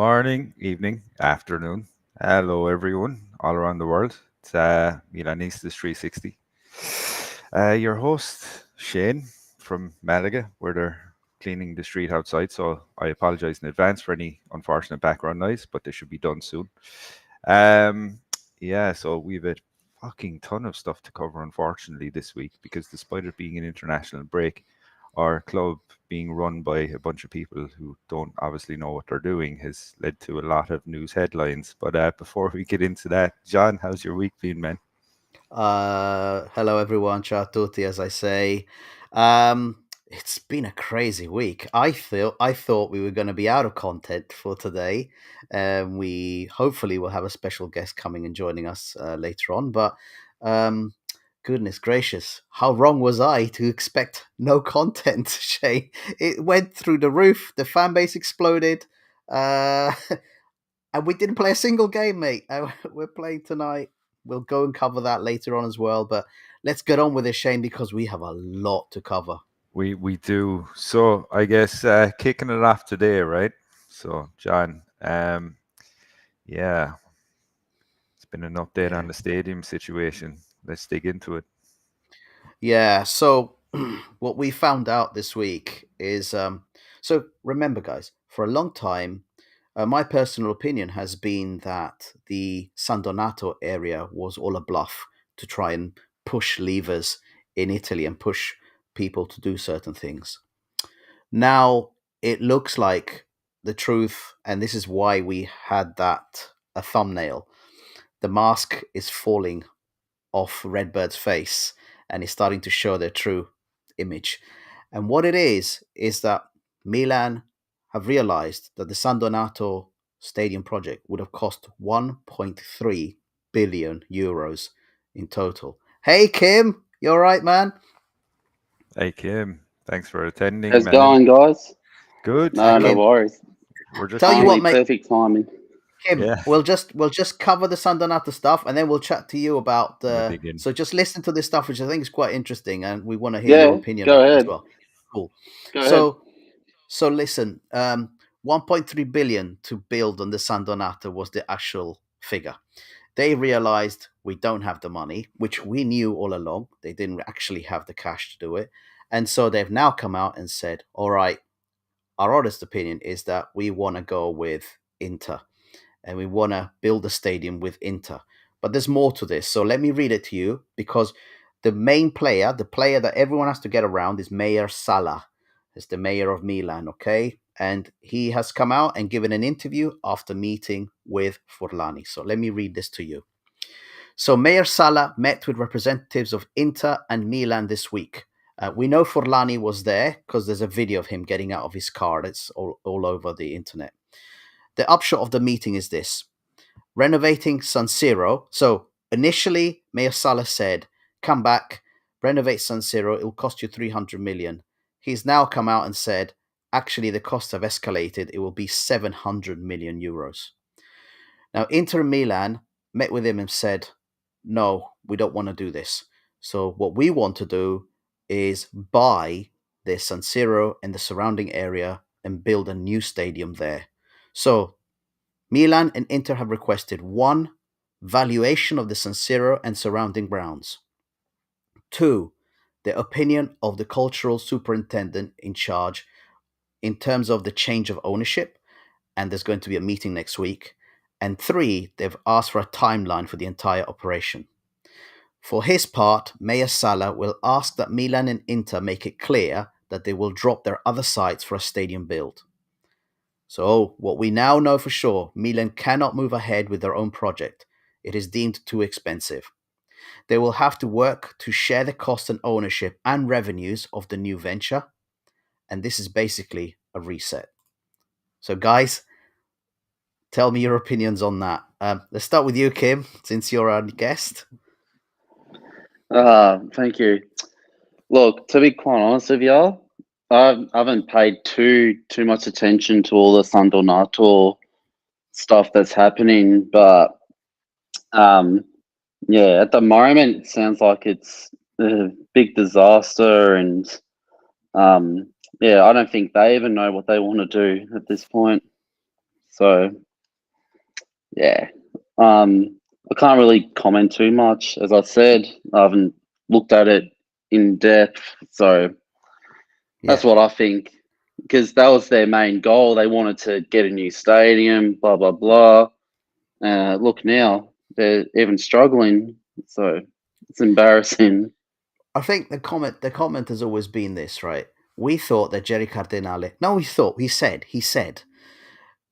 Morning, evening, afternoon. Hello, everyone, all around the world. It's Milanistas 360. Your host, Shane from Malaga, where they're cleaning the street outside. So I apologize in advance for any unfortunate background noise, but they should be done soon. Um, so we've a fucking ton of stuff to cover, unfortunately, this week because despite it being an international break, our club being run by a bunch of people who don't obviously know what they're doing has led to a lot of news headlines. But before we get into that, John, how's your week been, man? Hello everyone, ciao a tutti, as I say. It's been a crazy week. I thought we were going to be out of content for today. We hopefully will have a special guest coming and joining us later on. But um, goodness gracious, how wrong was I to expect no content, Shay? It went through the roof. The fan base exploded. Uh, and we didn't play a single game, mate. We're playing tonight. We'll go and cover that later on as well. But let's get on with it, Shane, because we have a lot to cover. We do. So I guess kicking it off today, right? So John, yeah, it's been an update on Yeah. the stadium situation. Let's dig into it. Yeah. So what we found out this week is so remember, guys, for a long time, my personal opinion has been that the San Donato area was all a bluff to try and push levers in Italy and push people to do certain things. Now it looks like the truth, and this is why we had that a thumbnail. The mask is falling off Redbird's face and is starting to show their true image. And what it is that Milan have realized that the San Donato Stadium project would have cost 1.3 billion euros in total. Hey Kim, you all right, man? Hey Kim, thanks for attending, How's it man. going, guys? Good, No, no good. Kim, worries. We're just tell you waiting. what, Timing, mate. perfect timing. Kim, Yeah, we'll just cover the San Donato stuff, and then we'll chat to you about. we'll dig in. So just listen to this stuff, which I think is quite interesting, and we want to hear your Yeah, opinion on go it as ahead. well. Cool. Go ahead. So listen, 1.3 billion to build on the San Donato was the actual figure. They realized we don't have the money, which we knew all along. They didn't actually have the cash to do it, and so they've now come out and said, "All right, our honest opinion is that we want to go with Inter." And we want to build a stadium with Inter. But there's more to this. So let me read it to you because the main player, the player that everyone has to get around is Mayor Salah. Is the mayor of Milan, okay? And he has come out and given an interview after meeting with Forlani. So let me read this to you. So Mayor Salah met with representatives of Inter and Milan this week. We know Forlani was there because there's a video of him getting out of his car. That's all over the internet. The upshot of the meeting is this: renovating San Siro. So initially, Mayor Salah said, "Come back, renovate San Siro. It will cost you 300 million." He's now come out and said, "Actually, the costs have escalated. It will be 700 million euros." Now, Inter Milan met with him and said, "No, we don't want to do this. So what we want to do is buy the San Siro and the surrounding area and build a new stadium there." So Milan and Inter have requested one, valuation of the San Siro and surrounding grounds. Two, the opinion of the cultural superintendent in charge in terms of the change of ownership, and there's going to be a meeting next week. And three, they've asked for a timeline for the entire operation. For his part, Mayor Salah will ask that Milan and Inter make it clear that they will drop their other sites for a stadium build. So, what we now know for sure, Milan cannot move ahead with their own project. It is deemed too expensive. They will have to work to share the cost and ownership and revenues of the new venture. And this is basically a reset. So, guys, tell me your opinions on that. Let's start with you, Kim, since you're our guest. Thank you. Look, to be quite honest with you, I haven't paid too much attention to all the San Donato stuff that's happening, but um, yeah, at the moment it sounds like it's a big disaster, and um, yeah, I don't think they even know what they want to do at this point. So yeah, I can't really comment too much. As I said, I haven't looked at it in depth, so that's Yeah. what I think. Because that was their main goal. They wanted to get a new stadium, blah blah blah. Look now, they're even struggling. So it's embarrassing. I think the comment has always been this, right? We thought that Jerry Cardinale. No, he said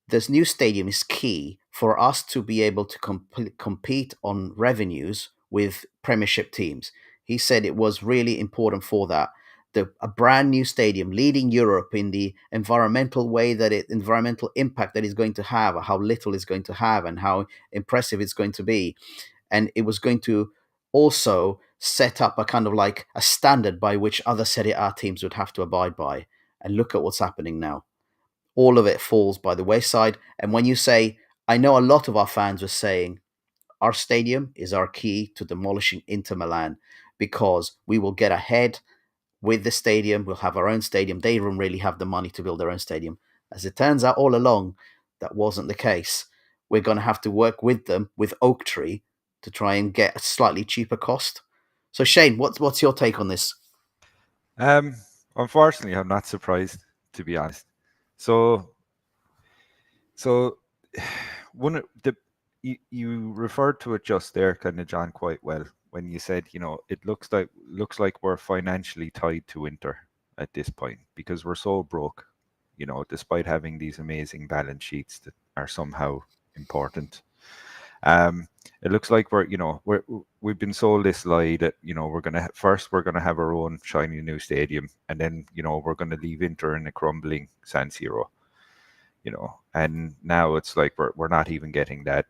this new stadium is key for us to be able to compete on revenues with Premiership teams. He said it was really important for that. A brand new stadium leading Europe in the environmental impact that it's going to have, how little it's going to have, and how impressive it's going to be, and it was going to also set up a kind of like a standard by which other Serie A teams would have to abide by. And look at what's happening now, all of it falls by the wayside. And when you say, I know a lot of our fans were saying, our stadium is our key to demolishing Inter Milan because we will get ahead with the stadium. We'll have our own stadium. They don't really have the money to build their own stadium. As it turns out, all along, that wasn't the case. We're going to have to work with them, with Oak Tree, to try and get a slightly cheaper cost. So, Shane, what's your take on this? Um, Unfortunately, I'm not surprised, to be honest. So, so one of the you referred to it just there, kind of, John, quite well when you said, it looks like we're financially tied to Inter at this point because we're so broke, despite having these amazing balance sheets that are somehow important. It looks like we've been sold this lie that first we're gonna have our own shiny new stadium, and then we're gonna leave Inter in a crumbling San Siro, and now it's like we're not even getting that.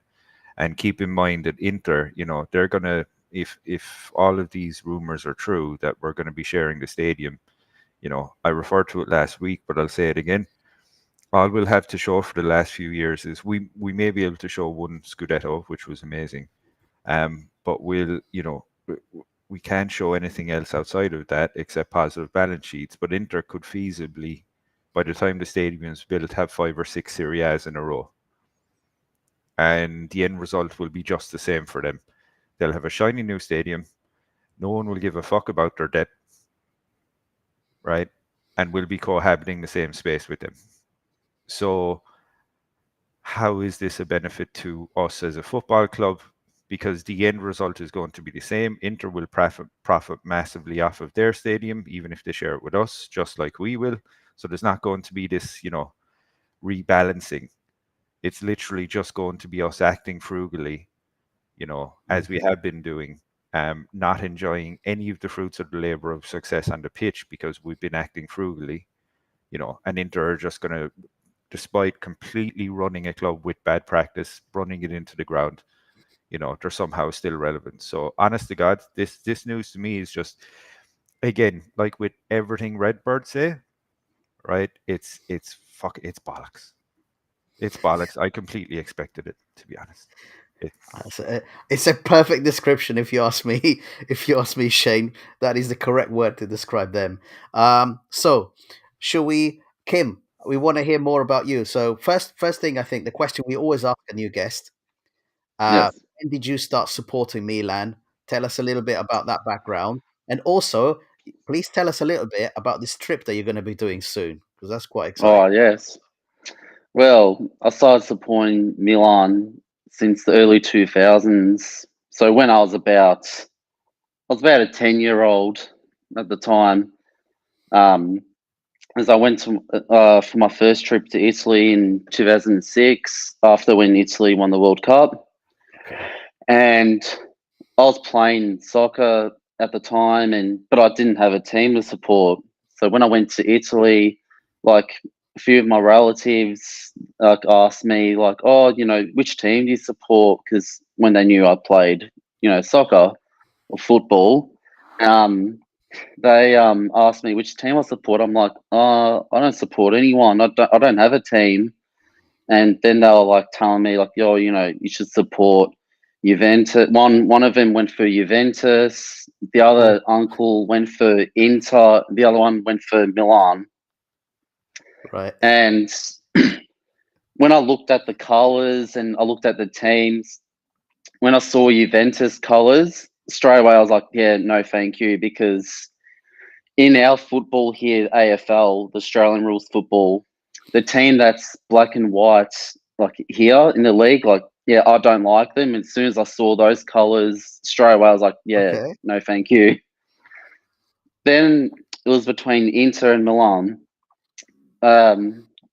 And keep in mind that Inter, they're gonna, if all of these rumors are true that we're gonna be sharing the stadium, I referred to it last week, but I'll say it again. All we'll have to show for the last few years is we may be able to show one Scudetto, which was amazing, but we can't show anything else outside of that except positive balance sheets. But Inter could feasibly, by the time the stadium's built, have 5 or 6 Serie A's in a row, and the end result will be just the same for them. They'll have a shiny new stadium. No one will give a fuck about their debt, right? And we'll be cohabiting the same space with them. So how is this a benefit to us as a football club? Because the end result is going to be the same. Inter will profit massively off of their stadium, even if they share it with us, just like we will. So there's not going to be this, rebalancing. It's literally just going to be us acting frugally, as we have been doing, not enjoying any of the fruits of the labor of success on the pitch because we've been acting frugally, and Inter are just going to, despite completely running a club with bad practice, running it into the ground, they're somehow still relevant. So honest to God, this news to me is just, again, like with everything Redbird say, right? It's bollocks. It's bollocks. I completely expected it, to be honest. It, It's a perfect description, if you ask me. If you ask me, Shane, that is the correct word to describe them. So, shall we, Kim? We want to hear more about you. So, first thing, I think the question we always ask a new guest: Yes. when did you start supporting Milan? Tell us a little bit about that background, and also, please tell us a little bit about this trip that you're going to be doing soon, because that's quite exciting. Oh yes. Well, I started supporting Milan since the early 2000s. So when I was about a 10-year-old at the time. Um, as I went to for my first trip to Italy in 2006 after when Italy won the World Cup, Okay. and I was playing soccer at the time, but I didn't have a team to support. So when I went to Italy, like a few of my relatives asked me, like, "Oh, which team do you support?" Because when they knew I played, soccer or football, um, they asked me which team I support. I'm like, I don't support anyone. I don't have a team. And then they were like telling me like, yo, you should support Juventus. One of them went for Juventus. The Oh, other uncle went for Inter. The other one went for Milan. right. And when I looked at the colours and I looked at the teams, when I saw Juventus colours, straight away I was like, yeah, no, thank you, because in our football here, AFL, the Australian rules football, the team that's black and white, like here in the league, like, yeah, I don't like them. As soon as I saw those colours, straight away I was like, yeah, Okay. no, thank you. Then it was between Inter and Milan.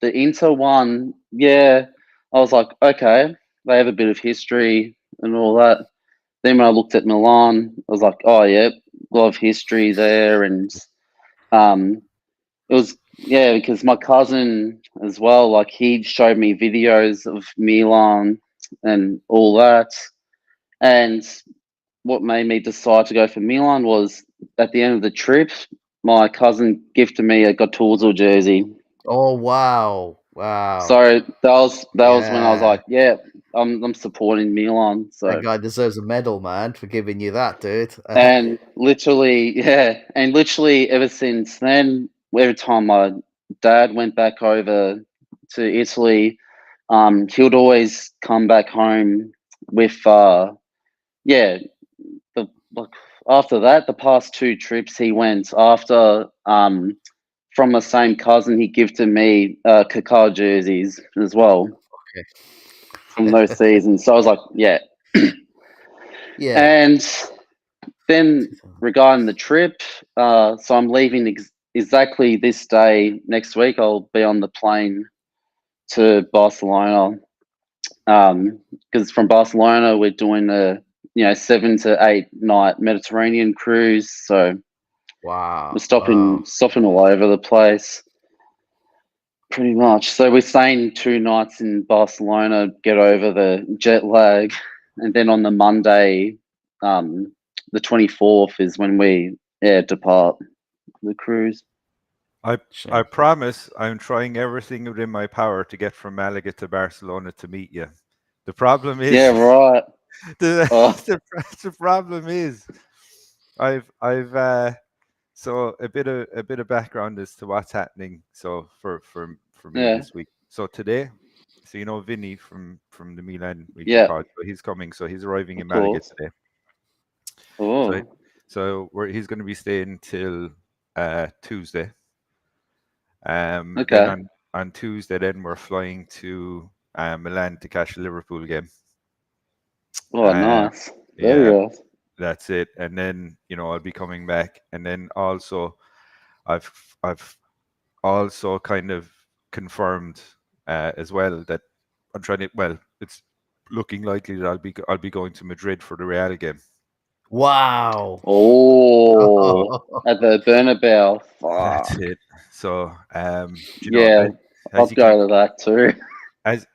The Inter one, yeah, I was like, okay, they have a bit of history and all that. Then when I looked at Milan, I was like, oh yeah, a lot of history there, and um, it was yeah because my cousin as well, like he showed me videos of Milan and all that, and what made me decide to go for Milan was at the end of the trip, my cousin gifted me a Gattuso jersey. Oh wow, wow. So that was when I was Yeah, like, yeah, I'm supporting Milan. that So guy deserves a medal, man, for giving you that, dude. and literally, yeah, and literally ever since then, every time my dad went back over to Italy, he would always come back home with yeah, the like after that, the past two trips he went after from the same cousin, he gifted me Kaká jerseys as well from those seasons. So I was like, yeah. Yeah. And then regarding the trip, so I'm leaving exactly this day next week. I'll be on the plane to Barcelona because from Barcelona we're doing a 7 to 8 night Mediterranean cruise. So we're Wow. Wow. stopping all over the place. Pretty much. So we're staying 2 nights in Barcelona, get over the jet lag, and then on the Monday, the 24th is when we depart the cruise. I Shame. promise I'm trying everything within my power to get from Malaga to Barcelona to meet you. The problem Yeah, is right. the, Oh, the problem is I've so a bit of background as to what's happening. So for me yeah, this week. So today, so Vinny from the Milan region yeah, pod. So he's coming. So he's arriving of in Malaga course. today. So Oh, he's going to be staying till Tuesday. Then okay. on Tuesday, then we're flying to Milan to catch the Liverpool game. Oh, Uh, nice. Very yeah, nice. that's it. And then I'll be coming back, and then also I've I've also kind of confirmed as well that I'm trying to. Well, it's looking likely that I'll be going to Madrid for the Real game. Wow. Oh, So at the Bernabeu. that's Fuck. it. So Yeah, as I'd you can go to that too.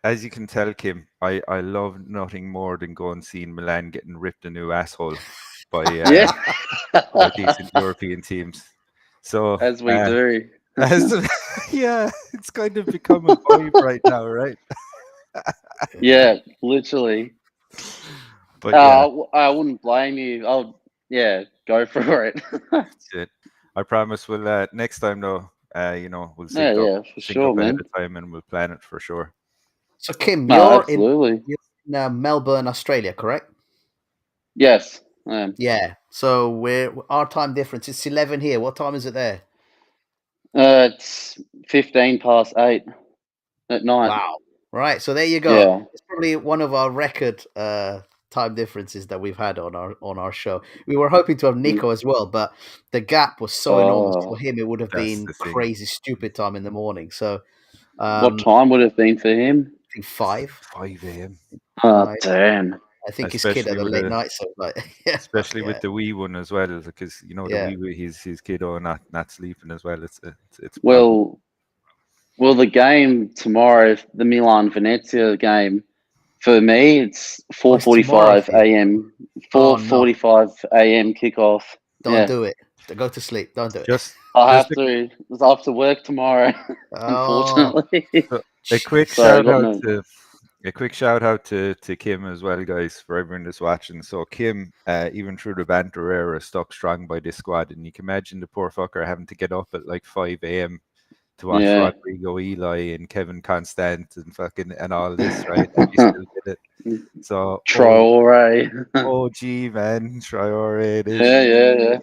as you can tell, Kim, I love nothing more than going seeing Milan getting ripped a new asshole by Yeah, decent European teams. So as we do. as yeah, it's kind of become a vibe right now, right? Yeah, literally. But yeah, I wouldn't blame you. I'll, yeah, go for it. that's it. I promise we'll next time though, we'll Yeah, yeah, for sync sure, up ahead man. of time and we'll plan it for sure. So Kim, No, absolutely. you're in Melbourne, Australia, correct? Yes. Yeah. So our time difference is 11 here. What time is it there? It's 15 past 8 at night. Wow. Right. So there you go. Yeah. It's probably one of our record time differences that we've had on our show. We were hoping to have Mm. Nico as well, but the gap was so enormous for Oh, him. It would have That's been the thing. crazy, stupid time in the morning. So what I time would it have been for him? think five, 5 a.m. Oh, five. damn. I think his kid Especially had a with late a night, so like, yeah, especially yeah, with the wee one as well, because the yeah. wee his kiddo not sleeping as well. It's a problem. Well, the game tomorrow, the Milan Venezia game, for me, it's Oh, it's tomorrow 4:45 for you. a.m. Oh no, 4:45 a.m. kickoff. don't Yeah, do it. Go to sleep. Don't do it. Just I just have to. It's after work tomorrow, Oh, unfortunately. a quick So I shout got out no. to Kim as well, guys, for everyone that's watching. So Kim, even through the banter era, stuck strong by this squad, and you can imagine the poor fucker having to get up at like 5 a.m. to watch Yeah. Rodrigo Eli and Kevin Constant and fucking and all this, right? And you still did it. So, Traore. oh, gee, man, Traore it is. Yeah, yeah, yeah.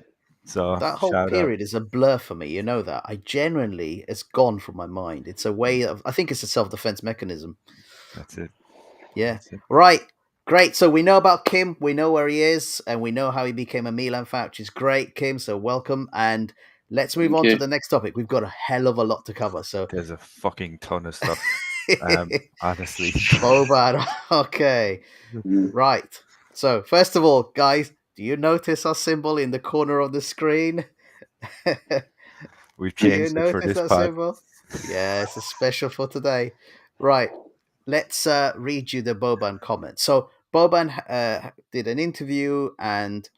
So, That whole shout out. period is a blur for me. You know that. I genuinely, it's gone from my mind. It's a way of, I think it's a self defense mechanism. That's it. Yeah. That's it. Right. Great. So we know about Kim. We know where he is, and we know how he became a Milan fan, which is great, Kim. So welcome. And let's move Thank on to you. the next topic. We've got a hell of a lot to cover. So, There's a fucking ton of stuff. Honestly. Boban. Okay. Mm. Right. So, first of all, guys, do you notice our symbol in the corner of the screen? We've Do you changed it for notice this that pod. symbol? Yeah, it's a special for today. Right. Let's read you the Boban comment. So Boban did an interview, and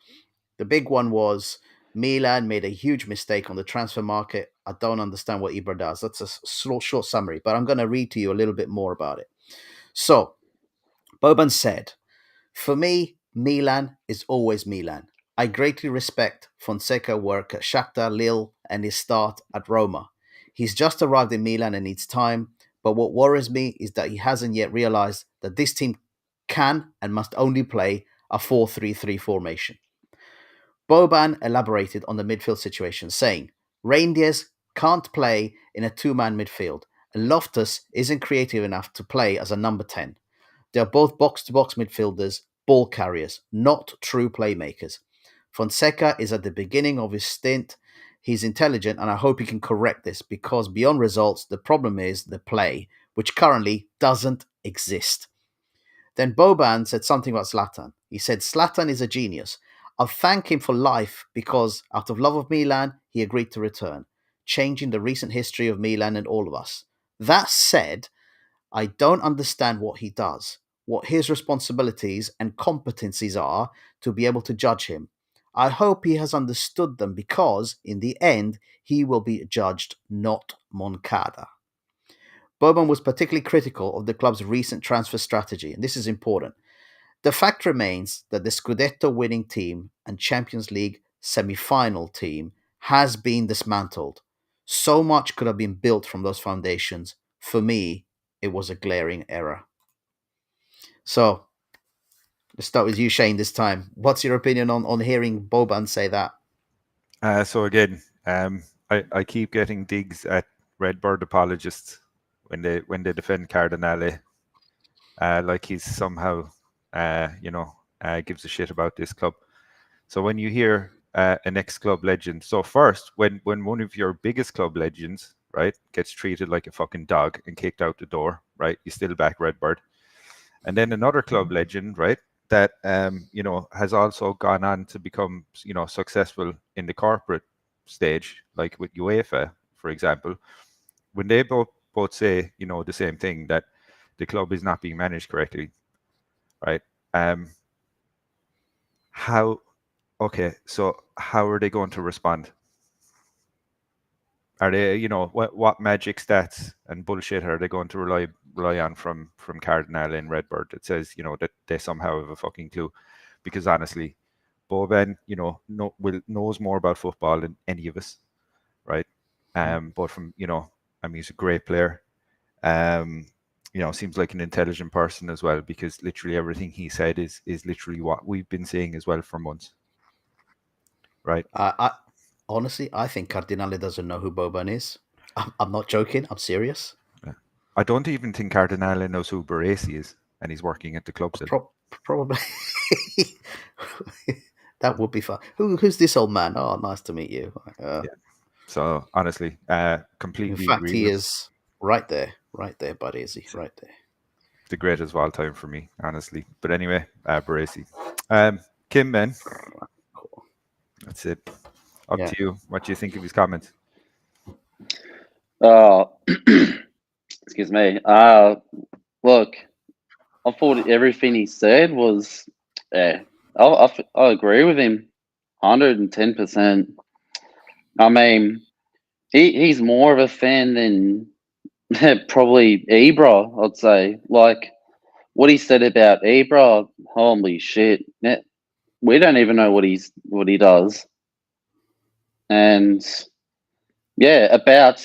the big one was Milan made a huge mistake on the transfer market. I don't understand what Ibra does. That's a short summary, but I'm going to read to you a little bit more about it. So Boban said, "For me, Milan is always Milan. I greatly respect Fonseca's work at Shakhtar, Lille, and his start at Roma. He's just arrived in Milan and needs time, but what worries me is that he hasn't yet realized that this team can and must only play a 4-3-3 formation." Boban elaborated on the midfield situation, saying, "Reindeers can't play in a two-man midfield, and Loftus isn't creative enough to play as a number 10. They are both box to box midfielders, ball carriers, not true playmakers. Fonseca is at the beginning of his stint. He's intelligent, and I hope he can correct this because beyond results, the problem is the play, which currently doesn't exist." Then Boban said something about Zlatan. He said, "Zlatan is a genius. I'll thank him for life because out of love of Milan, he agreed to return, changing the recent history of Milan and all of us. That said, I don't understand what he does, what his responsibilities and competencies are to be able to judge him. I hope he has understood them because, in the end, he will be judged, not Moncada." Boban was particularly critical of the club's recent transfer strategy, and this is important. The fact remains that the Scudetto winning team and Champions League semi final team has been dismantled. So much could have been built from those foundations. For me, it was a glaring error. So, let's start with you, Shane, this time. What's your opinion on hearing Boban say that? So again, I keep getting digs at Redbird apologists when they defend Cardinale, like he's somehow, gives a shit about this club. So when you hear an ex-club legend, so first when one of your biggest club legends, right, gets treated like a fucking dog and kicked out the door, right, you still back Redbird, and then another club legend, right, that has also gone on to become successful in the corporate stage, like with UEFA, for example, when they both say the same thing, that the club is not being managed correctly, right? Um, how Okay, so how are they going to respond? Are they, what magic stats and bullshit are they going to rely on from Cardinal and Redbird that says, that they somehow have a fucking clue? Because honestly, Boban, knows more about football than any of us, right? But he's a great player. Um, seems like an intelligent person as well, because literally everything he said is literally what we've been saying as well for months, right? I honestly, I think Cardinale doesn't know who Boban is. I'm not joking. I'm serious. Yeah. I don't even think Cardinale knows who Baresi is, and he's working at the club still. Probably. That would be fun. Who's this old man? Oh, nice to meet you. Yeah. So honestly, In completely fact, agree he with is right there, buddy. Is he right there? the greatest of all time for me, honestly. But anyway, Baresi. Kim, man, Cool. that's it. Up Yeah. to you. What do you think of his comments? Oh, excuse me. Look, I thought everything he said was, yeah, I agree with him, 110%. I mean, he's more of a fan than probably Ibra, I'd say. Like what he said about Ibra, holy shit! We don't even know what he does, and Yeah, about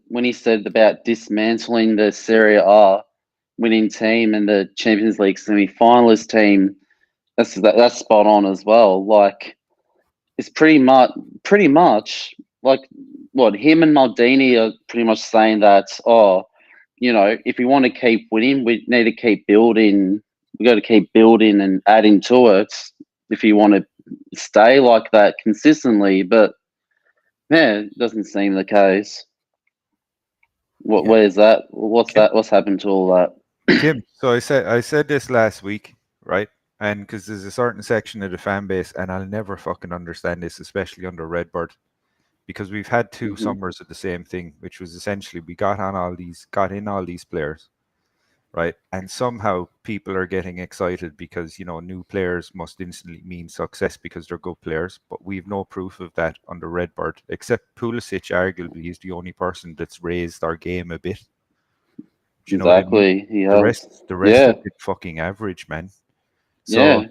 when he said about dismantling the Serie A winning team and the Champions League semi-finalist team, that's spot on as well. Like it's pretty much like what him and Maldini are pretty much saying that. Oh, if we want to keep winning, we need to keep building. We got to keep building and adding to it if you want to stay like that consistently. But yeah, it doesn't seem the case. Yeah. Where's that? What's Kim, that? What's happened to all that? Kim. So I said this last week, right? And because there's a certain section of the fan base, and I'll never fucking understand this, especially under Redbird, because we've had two Hmm. summers of the same thing, which was essentially we got in all these players, right? And somehow people are getting excited because new players must instantly mean success because they're good players, but we've no proof of that under Redbird, except Pulisic arguably is the only person that's raised our game a bit. Do you know what I mean? Exactly. He The has. rest, the rest Yeah. have been fucking average, man. So Yeah.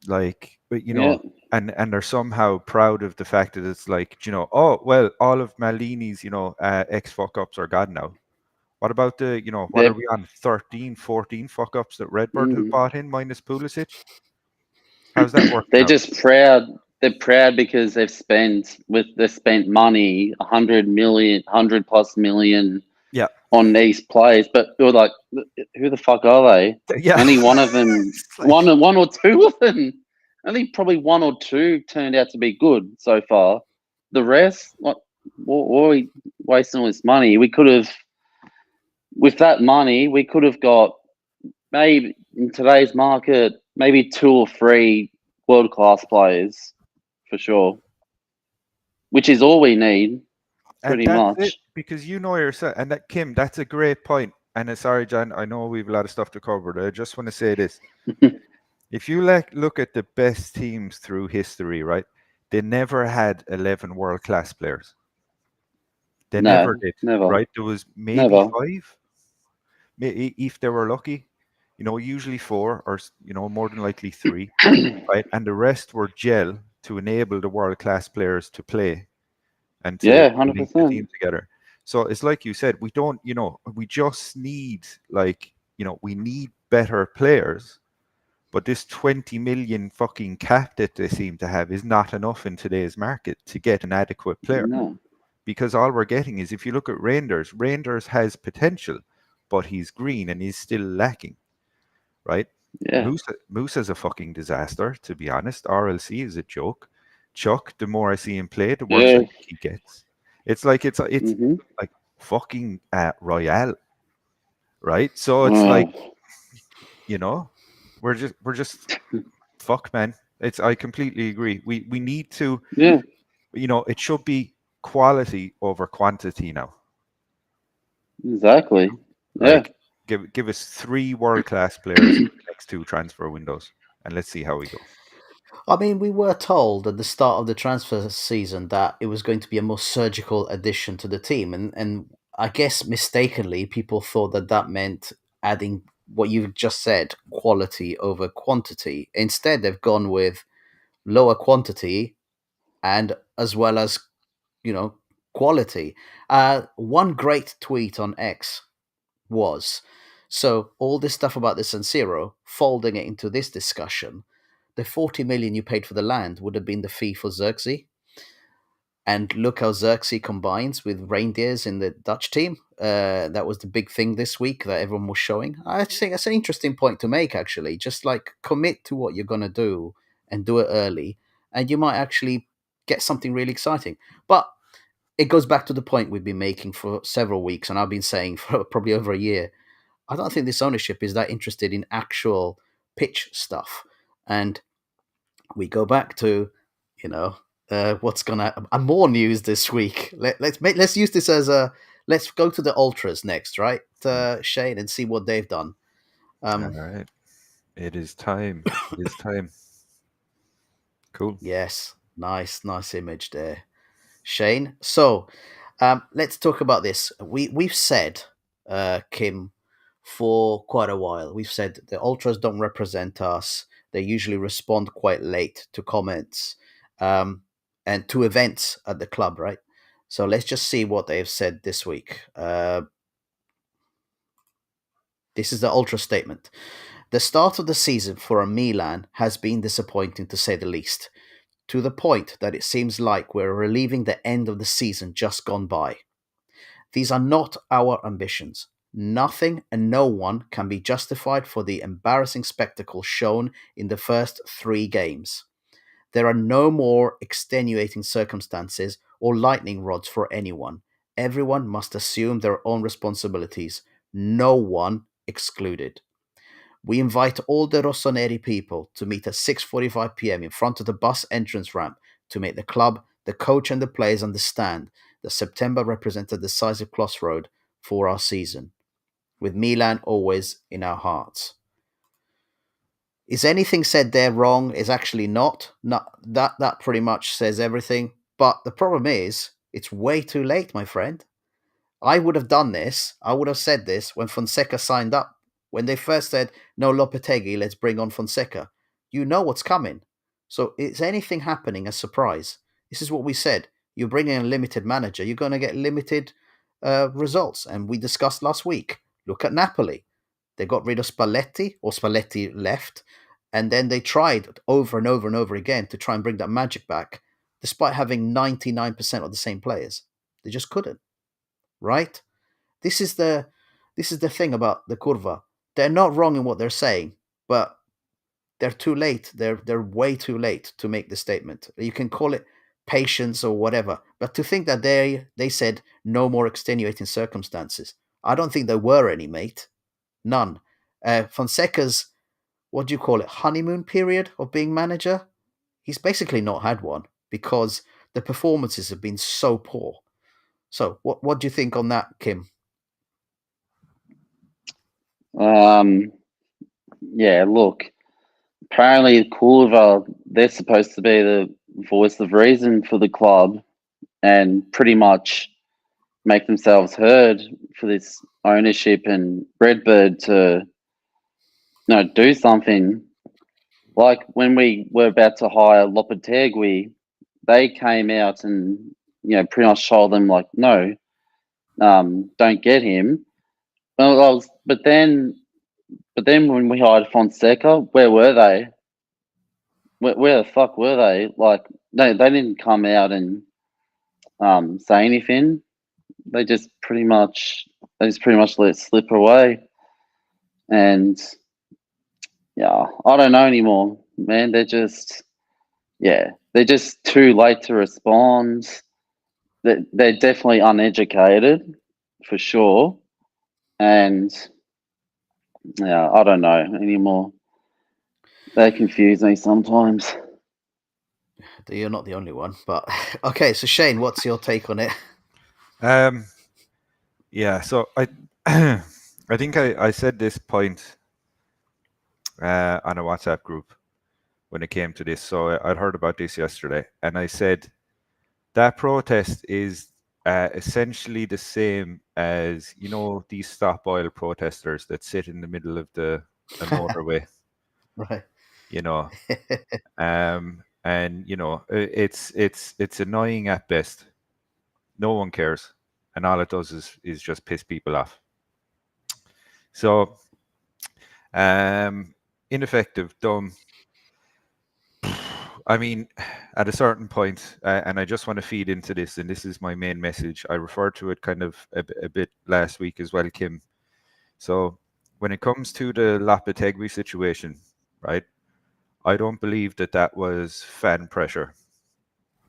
like, but Yeah. and they're somehow proud of the fact that it's like, oh well, all of Maldini's, ex fuck ups are gone now. What about what are They're we on, 13, 14 fuck ups that Redbird have mm, bought in minus Pulisic? How's that working they're out? just proud. They're proud because they spent money, 100 million, 100+ million Yeah. on these players. But you're like, who the fuck are they? Yeah. Only one of them, It's like, one or two of them. I think probably one or two turned out to be good so far. The rest, what are we wasting all this money? We could have, with that money, we could have got maybe in today's market, maybe two or three world class players for sure, which is all we need, and pretty that's it, much. because yourself, and that, Kim, that's a great point. And sorry, John, I know we've a lot of stuff to cover, but I just want to say this. If you look at the best teams through history, right? They never had 11 world class players. They never No, did, never, right? There was maybe never. five, if they were lucky. Usually four, or more than likely three, right? And the rest were gel to enable the world class players to play and to Yeah, hundred link the percent. team together. So it's like you said, we don't, we just need, like, we need better players. But this 20 million fucking cap that they seem to have is not enough in today's market to get an adequate player. No, Because all we're getting is, if you look at Rangers has potential, but he's green and he's still lacking, right? yeah, Musa's a fucking disaster, to be honest. RLC is a joke. Chuck, the more I see him play, the worse I yeah. think he gets. It's Hmm. like fucking Royale, right? So it's like, Oh, you know, we're just fuck, man. I completely agree. We need to, yeah, it should be quality over quantity now. exactly. Yeah, Like, give us three world class players in the next two transfer windows, and let's see how we go. I mean, we were told at the start of the transfer season that it was going to be a more surgical addition to the team, and I guess mistakenly people thought that that meant adding what you just said, quality over quantity. Instead, they've gone with lower quantity and as well as you know quality. One great tweet on X was, so all this stuff about the San Siro, folding it into this discussion, the 40 million you paid for the land would have been the fee for Xerxes. And look how Xerxes combines with reindeers in the Dutch team. That was the big thing this week that everyone was showing. I think that's an interesting point to make, actually. Just like commit to what you're going to do and do it early, and you might actually get something really exciting. But it goes back to the point we've been making for several weeks, and I've been saying for probably over a year. I don't think this ownership is that interested in actual pitch stuff. And we go back to, you know, what's gonna more news this week. Let's use this as a let's go to the ultras next, right, Shane, and see what they've done. All Um, right. It is time. It is time. Cool. yes, nice image there, Shane. So, let's talk about this. We've said, Kim, for quite a while. We've said the ultras don't represent us. They usually respond quite late to comments, and to events at the club, right? So let's just see what they have said this week. This is the Ultra statement. The start of the season for Milan has been disappointing to say the least, to the point that it seems like we're reliving the end of the season just gone by. These are not our ambitions. Nothing and no one can be justified for the embarrassing spectacle shown in the first 3 games. There are no more extenuating circumstances or lightning rods for anyone. Everyone must assume their own responsibilities, no one excluded. We invite all the Rossoneri people to meet at 6:45 p.m. in front of the bus entrance ramp to make the club, the coach, and the players understand that September represents a decisive crossroad for our season, with Milan always in our hearts. Is anything said there wrong? Is actually not. Not that pretty much says everything. But the problem is, it's way too late, my friend. I would have done this. I would have said this when Fonseca signed up. When they first said, no, Lopetegui, let's bring on Fonseca. You know what's coming. So is anything happening a surprise? This is what we said. You're bringing a limited manager. You're going to get limited results. And we discussed last week. Look at Napoli. They got rid of Spalletti, or Spalletti left. And then they tried over and over and over again to try and bring that magic back, despite having 99% of the same players. They just couldn't, right? This is the thing about the curva. They're not wrong in what they're saying, but they're too late. They're way too late to make the statement. You can call it patience or whatever, but to think that they said no more extenuating circumstances. I don't think there were any, mate. None. Fonseca's, what do you call it, honeymoon period of being manager? He's basically not had one because the performances have been so poor. So what do you think on that, Kim? Yeah, look, apparently Culver, they're supposed to be the voice of reason for the club and pretty much make themselves heard for this ownership and Redbird to do something. Like when we were about to hire Lopetegui, they came out and pretty much told them like, no, don't get him. But then when we hired Fonseca, where were they? Where the fuck were they? Like they didn't come out and say anything. They just pretty much let it slip away. And yeah, I don't know anymore, man. They're just too late to respond. They're definitely uneducated, for sure. And yeah, I don't know anymore. They confuse me sometimes. You're not the only one, but okay. So Shane, what's your take on it? Yeah, so I I think I said this point on a WhatsApp group when it came to this. So I'd heard about this yesterday, and I said that protest is essentially the same as these stop oil protesters that sit in the middle of a motorway, Right. and it's annoying at best. No one cares, and all it does is just piss people off. So, ineffective, dumb. I mean, at a certain point, and I just want to feed into this, and this is my main message. I referred to it kind of a bit last week as well, Kim. So, when it comes to the Lopetegui situation, right? I don't believe that was fan pressure.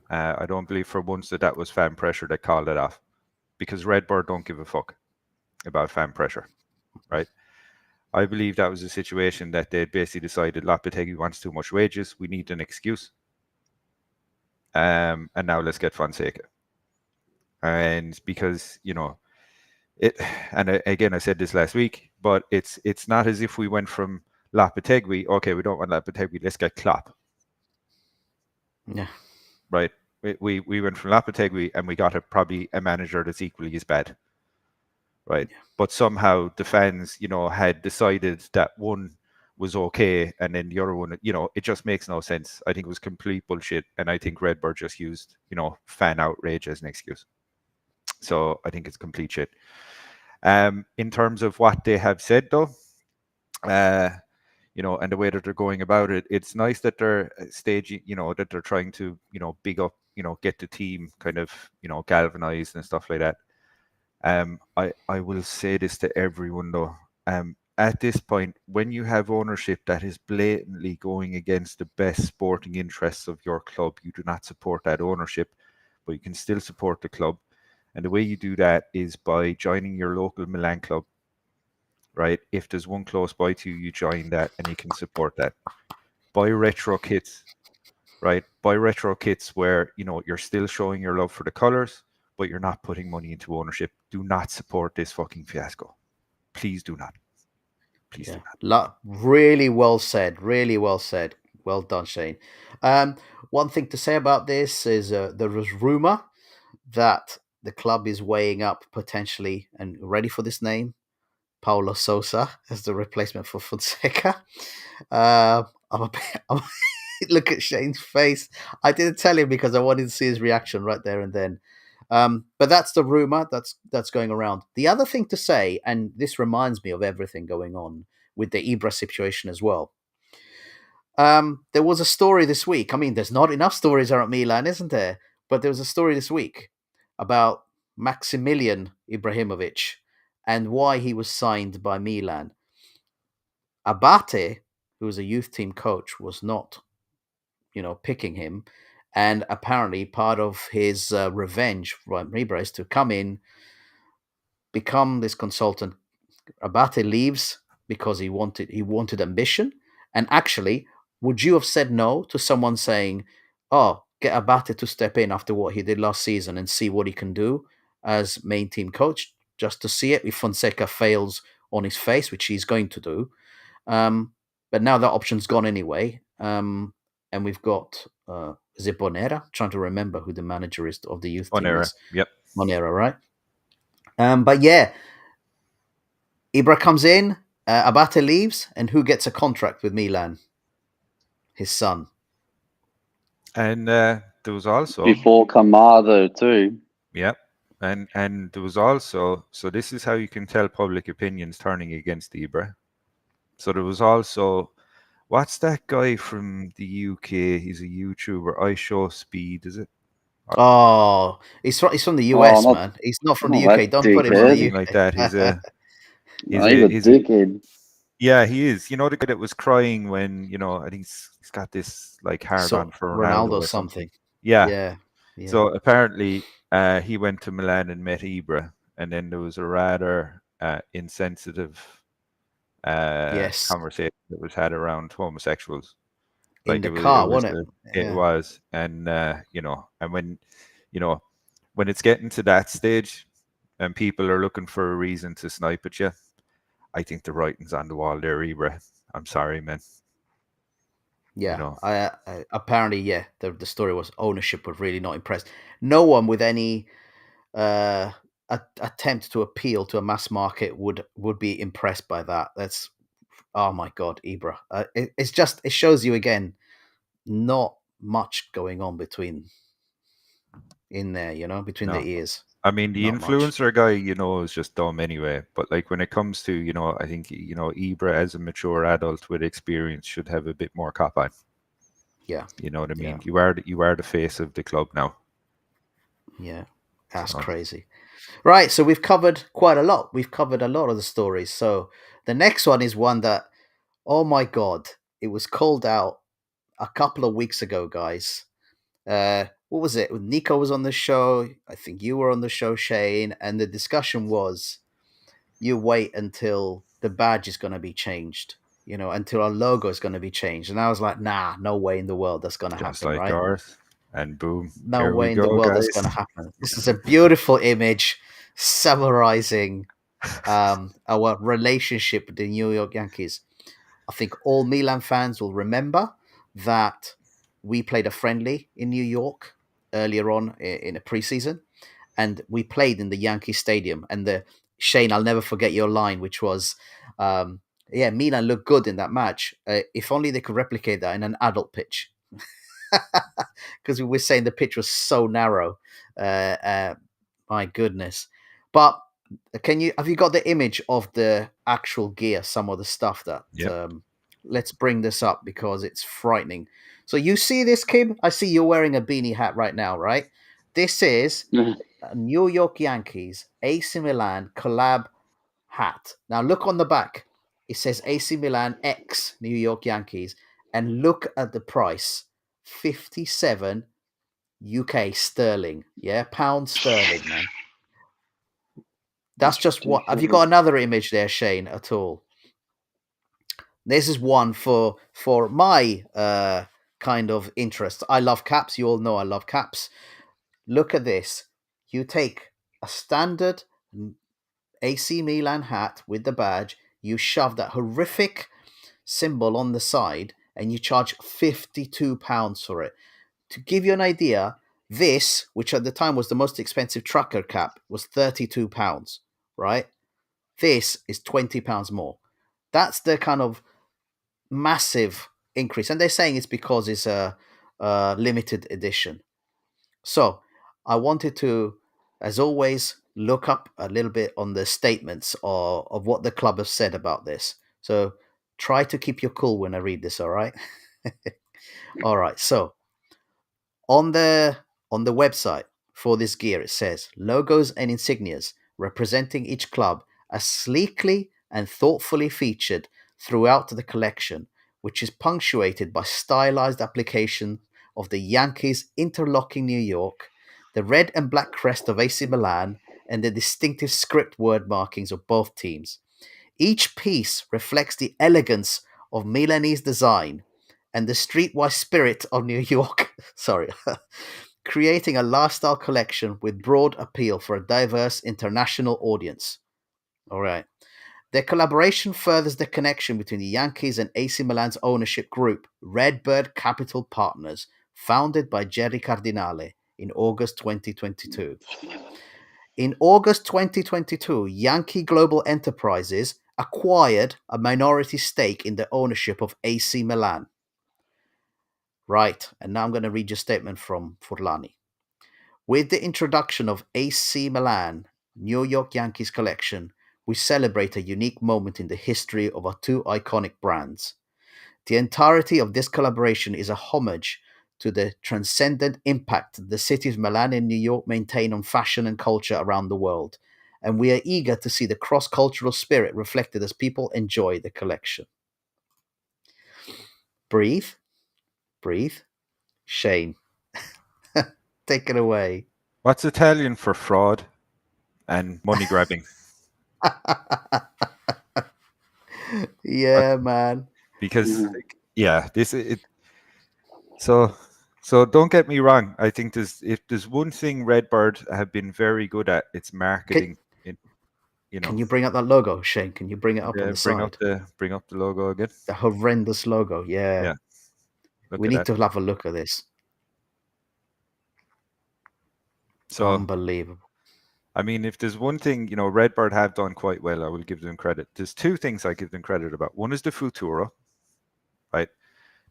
I don't believe for once that was fan pressure that called it off, because Redbird don't give a fuck about fan pressure, right? I believe that was a situation that they basically decided Lopetegui wants too much wages. We need an excuse. And now let's get Fonseca. And because, it, and again, I said this last week, but it's not as if we went from Lopetegui, okay, we don't want Lopetegui, let's get Klopp. Yeah. Right? We went from Lopetegui and we got probably a manager that's equally as bad. Right? Yeah. But somehow the fans, had decided that one was okay, and then the other one, it just makes no sense. I think it was complete bullshit, and I think Redbird just used, fan outrage as an excuse. So I think it's complete shit. In terms of what they have said, though, uh, and the way that they're going about it, it's nice that they're staging, that they're trying to, big up, get the team kind of, galvanized and stuff like that. I will say this to everyone though. At this point, when you have ownership that is blatantly going against the best sporting interests of your club, you do not support that ownership, but you can still support the club. And the way you do that is by joining your local Milan club, right? If there's one close by to you, you join that and you can support that. Buy retro kits, right? Buy retro kits where, you're still showing your love for the colors, but you're not putting money into ownership. Do not support this fucking fiasco. Please do not. Please do not. Really well said. Really well said. Well done, Shane. One thing to say about this is there was rumor that the club is weighing up potentially, and ready for this name, Paulo Sousa as the replacement for Fonseca. I'm a bit, look at Shane's face. I didn't tell him because I wanted to see his reaction right there and then. But that's the rumor that's going around. The other thing to say, and this reminds me of everything going on with the Ibra situation as well. There was a story this week. I mean, there's not enough stories around Milan, isn't there? But there was a story this week about Maximilian Ibrahimovic and why he was signed by Milan. Abate, who was a youth team coach, was not, picking him. And apparently, part of his revenge from Ibra is to come in, become this consultant. Abate leaves because he wanted ambition. And actually, would you have said no to someone saying, "Oh, get Abate to step in after what he did last season and see what he can do as main team coach, just to see it if Fonseca fails on his face, which he's going to do." But now that option's gone anyway. And we've got is it Bonera? Trying to remember who the manager is of the youth team Bonera. is. Yep. Bonera, right? But yeah, Ibra comes in, Abate leaves, and who gets a contract with Milan? His son. And there was also Before Kamado too. Yep. And there was also, so this is how you can tell public opinion's turning against Ibra. So there was also, what's that guy from the UK? He's a YouTuber. I Show Speed, is it? Oh, he's from the US, man. He's not from the not UK. that Don't put him on the dickhead. Something UK. like that. He's No, he's a dickhead. yeah, he is. You know, the guy that was crying when, I think he's got this like hard on for Ronaldo or something. Yeah. Yeah. So apparently, he went to Milan and met Ibra, and then there was a rather insensitive Yes. conversation that was had around homosexuals. In Like the it car, was, wasn't it? it Yeah. was, and and when it's getting to that stage, and people are looking for a reason to snipe at you, I think the writing's on the wall there, Ibra. I'm sorry, man. Yeah, I apparently, yeah, the story was ownership was really not impressed. No one with any attempt to appeal to a mass market would be impressed by that. That's, oh my god, Ibra. It shows you again, not much going on between between the ears. I mean, the Not much. influencer guy, is just dumb anyway. But like when it comes to, I think Ibra as a mature adult with experience should have a bit more cop on. Yeah. You know what I mean? Yeah. You are the face of the club now. Yeah, that's crazy. Right, so we've covered quite a lot. We've covered a lot of the stories. So the next one is one that, oh my god, it was called out a couple of weeks ago, guys. What was it? Nico was on the show. I think you were on the show, Shane, and the discussion was, you wait until the badge is going to be changed. Until our logo is going to be changed. And I was like, nah, no way in the world that's going to happen, Just like right? ours. And boom, No here way we in the go, world guys. that's going to happen. This is a beautiful image summarizing our relationship with the New York Yankees. I think all Milan fans will remember that we played a friendly in New York earlier on in a preseason, and we played in the Yankee Stadium. And Shane, I'll never forget your line, which was, "Yeah, Milan looked good in that match. If only they could replicate that in an adult pitch." Because we were saying the pitch was so narrow. My goodness. But have you got the image of the actual gear, some of the stuff that Yep. let's bring this up because it's frightening. So you see this, Kim? I see you're wearing a beanie hat right now, right? This is a New York Yankees AC Milan collab hat. Now look on the back. It says AC Milan X New York Yankees and look at the price. 57 UK sterling. Yeah, pound sterling, man. That's just what. Have you got another image there, Shane, at all? This is one for my kind of interest. I love caps. You all know I love caps. Look at this. You take a standard AC Milan hat with the badge. You shove that horrific symbol on the side, and you charge £52 for it. To give you an idea, this, which at the time was the most expensive trucker cap, was £32. Right? This is £20 more. That's the kind of massive increase, and they're saying it's because it's a limited edition. So I wanted to, as always, look up a little bit on the statements of what the club have said about this. So try to keep your cool when I read this. All right. All right. So on the website for this gear, it says logos and insignias representing each club are sleekly and thoughtfully featured throughout the collection, which is punctuated by stylized application of the Yankees interlocking New York, the red and black crest of AC Milan, and the distinctive script word markings of both teams. Each piece reflects the elegance of Milanese design and the streetwise spirit of New York. Sorry. Creating a lifestyle collection with broad appeal for a diverse international audience. All right. Their collaboration furthers the connection between the Yankees and AC Milan's ownership group, Redbird Capital Partners, founded by Jerry Cardinale in August 2022. In August 2022, Yankee Global Enterprises acquired a minority stake in the ownership of AC Milan. Right, and now I'm going to read your statement from Furlani. With the introduction of AC Milan, New York Yankees collection, we celebrate a unique moment in the history of our two iconic brands. The entirety of this collaboration is a homage to the transcendent impact the cities of Milan and New York maintain on fashion and culture around the world, and we are eager to see the cross-cultural spirit reflected as people enjoy the collection. Breathe, breathe. Shane, take it away. What's Italian for fraud and money grabbing? Yeah, man. Because yeah, this it. So don't get me wrong. I think if there's one thing Redbird have been very good at, it's Can, marketing. In you can know, you bring up that logo, Shane? Can you bring it up on the side? bring up the logo again. The horrendous logo. Yeah. Yeah, look We at need that. to have a look at this. So Unbelievable. I mean, if there's one thing Redbird have done quite well, I will give them credit. There's two things I give them credit about. One is the Futuro, right?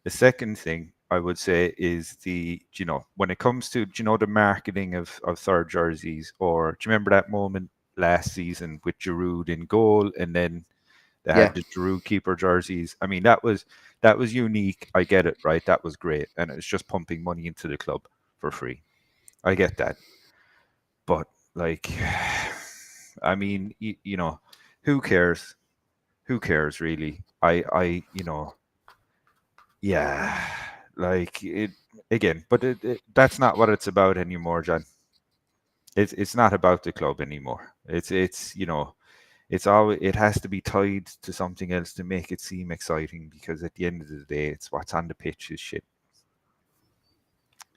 The second thing I would say is when it comes to the marketing of third jerseys, or do you remember that moment last season with Giroud in goal, and then they Yeah. had the Giroud keeper jerseys? I mean, that was unique. I get it, right? That was great, and it's just pumping money into the club for free. I get that, but like, I mean, who cares? Who cares really? Yeah, like it again, but that's not what it's about anymore, John. It's not about the club anymore. It has to be tied to something else to make it seem exciting, because at the end of the day, it's what's on the pitch is shit.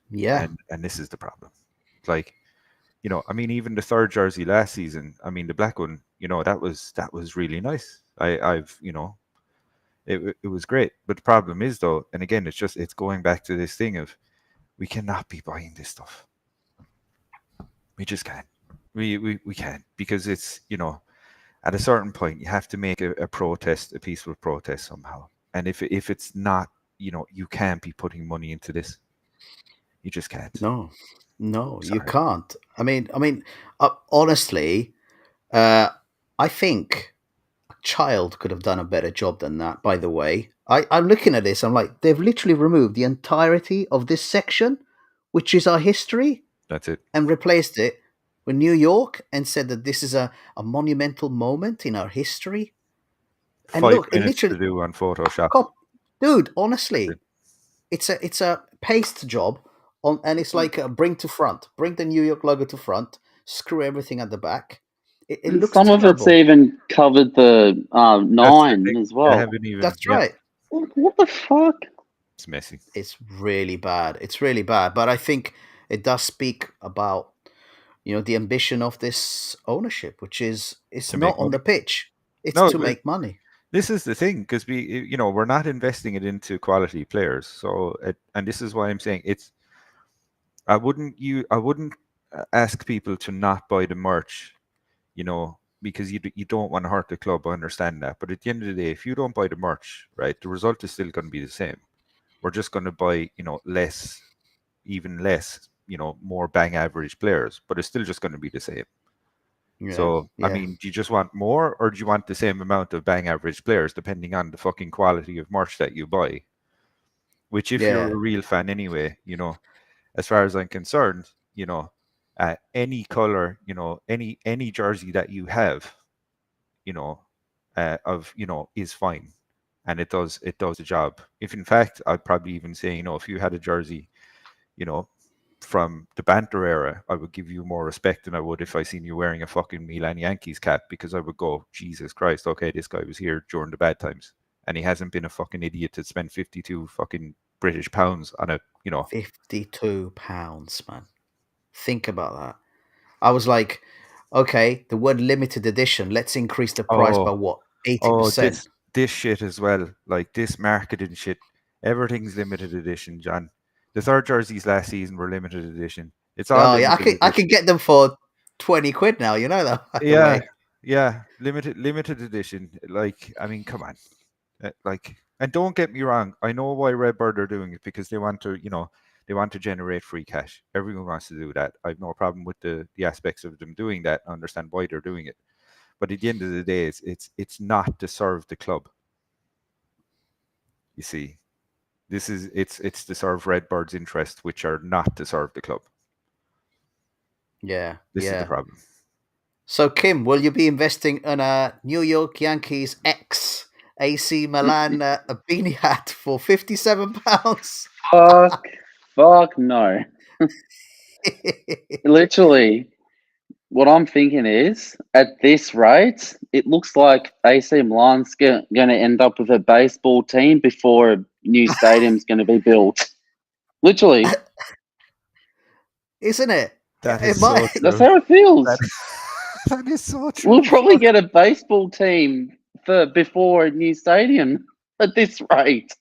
Yeah. And this is the problem. Like, I mean, even the third jersey last season, I mean, the black one, that was really nice. It was great. But the problem is, though, and again, it's going back to this thing of, we cannot be buying this stuff. We just can't. We can't, because it's, at a certain point, you have to make a protest, a peaceful protest somehow. And if it's not, you can't be putting money into this. You just can't. No. No, you Sorry. can't. Honestly, I think a child could have done a better job than that. By the way, I'm looking at this. I'm like, they've literally removed the entirety of this section, which is our history, That's it. and replaced it with New York, and said that this is a monumental moment in our history. And Five look, it minutes to literally, do on Photoshop. dude. That's Honestly, it. it's a paste job on, and it's like a bring to front, bring the New York logo to front, screw everything at the back. It And looks some of it's terrible. even covered the That's the 9 thing. as They well. haven't even. That's Yeah, right. What the fuck? it's messy. It's really bad. It's really bad. But I think it does speak about the ambition of this ownership, which is it's To make not on money. the pitch. It's No, to but make money. this is the thing because we're not investing it into quality players. So, and this is why I'm saying it's. I wouldn't ask people to not buy the merch, because you don't want to hurt the club. I understand that, but at the end of the day, if you don't buy the merch, right, the result is still going to be the same. We're just going to buy, less, even less, more bang average players, but it's still just going to be the same. Yeah. So, I Yeah. mean, do you just want more or do you want the same amount of bang average players depending on the fucking quality of merch that you buy? Which, if you're Yeah. a real fan anyway, as far as I'm concerned, any color, any jersey that you have, you know, is fine, and it does the job. If in fact, I'd probably even say, if you had a jersey, you know, from the banter era, I would give you more respect than I would if I seen you wearing a fucking Milan Yankees cap, because I would go, Jesus Christ, okay, this guy was here during the bad times, and he hasn't been a fucking idiot to spend 52 fucking British pounds on a, £52, man. Think about that. I was like, okay, the word limited edition. Let's increase the price by oh, what, 80%? oh, this shit as well, like this marketing shit. Everything's limited edition, John. The third jerseys last season were limited edition. It's all Oh yeah, I limited can I can edition. get them for 20 quid now. You know that, by the Yeah, way. yeah, limited edition. Like, I mean, come on. Like, and don't get me wrong, I know why Redbird are doing it, because they want to generate free cash. Everyone wants to do that. I've no problem with the aspects of them doing that. I understand why they're doing it. But at the end of the day, it's not to serve the club. You see, it's to serve Redbird's interests, which are not to serve the club. Yeah, This is the yeah. problem. So Kim, will you be investing in a New York Yankees X AC Milan a beanie hat for £57? Fuck no. Literally, what I'm thinking is, at this rate, it looks like AC Milan's going to end up with a baseball team before a new stadium's going to be built. Literally, Isn't it? That It is so might. that's true. how it That, feels. that is so We'll true. probably Fuck. get a baseball team before a new stadium at this rate.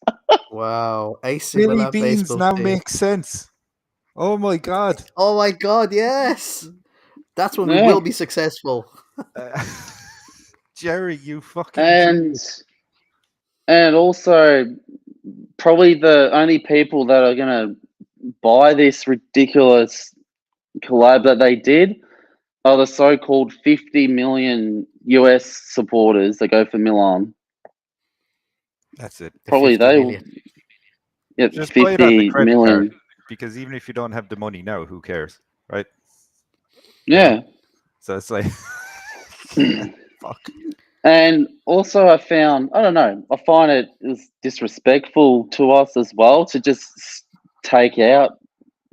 Wow, AC Billy Milan Beans baseball now team. makes sense. Oh my god. Oh my god, yes. That's when we Yeah. will be successful. Uh, Jerry, you fucking And genius. and also probably the only people that are gonna buy this ridiculous collab that they did are the so-called 50 million US supporters that go for Milan. That's it. The Probably 50 they will million. get Just buy it on the 50 credit card, million. because even if you don't have the money now, who cares, right? Yeah. So it's like, fuck. And also, I don't know, I find it is disrespectful to us as well to just take out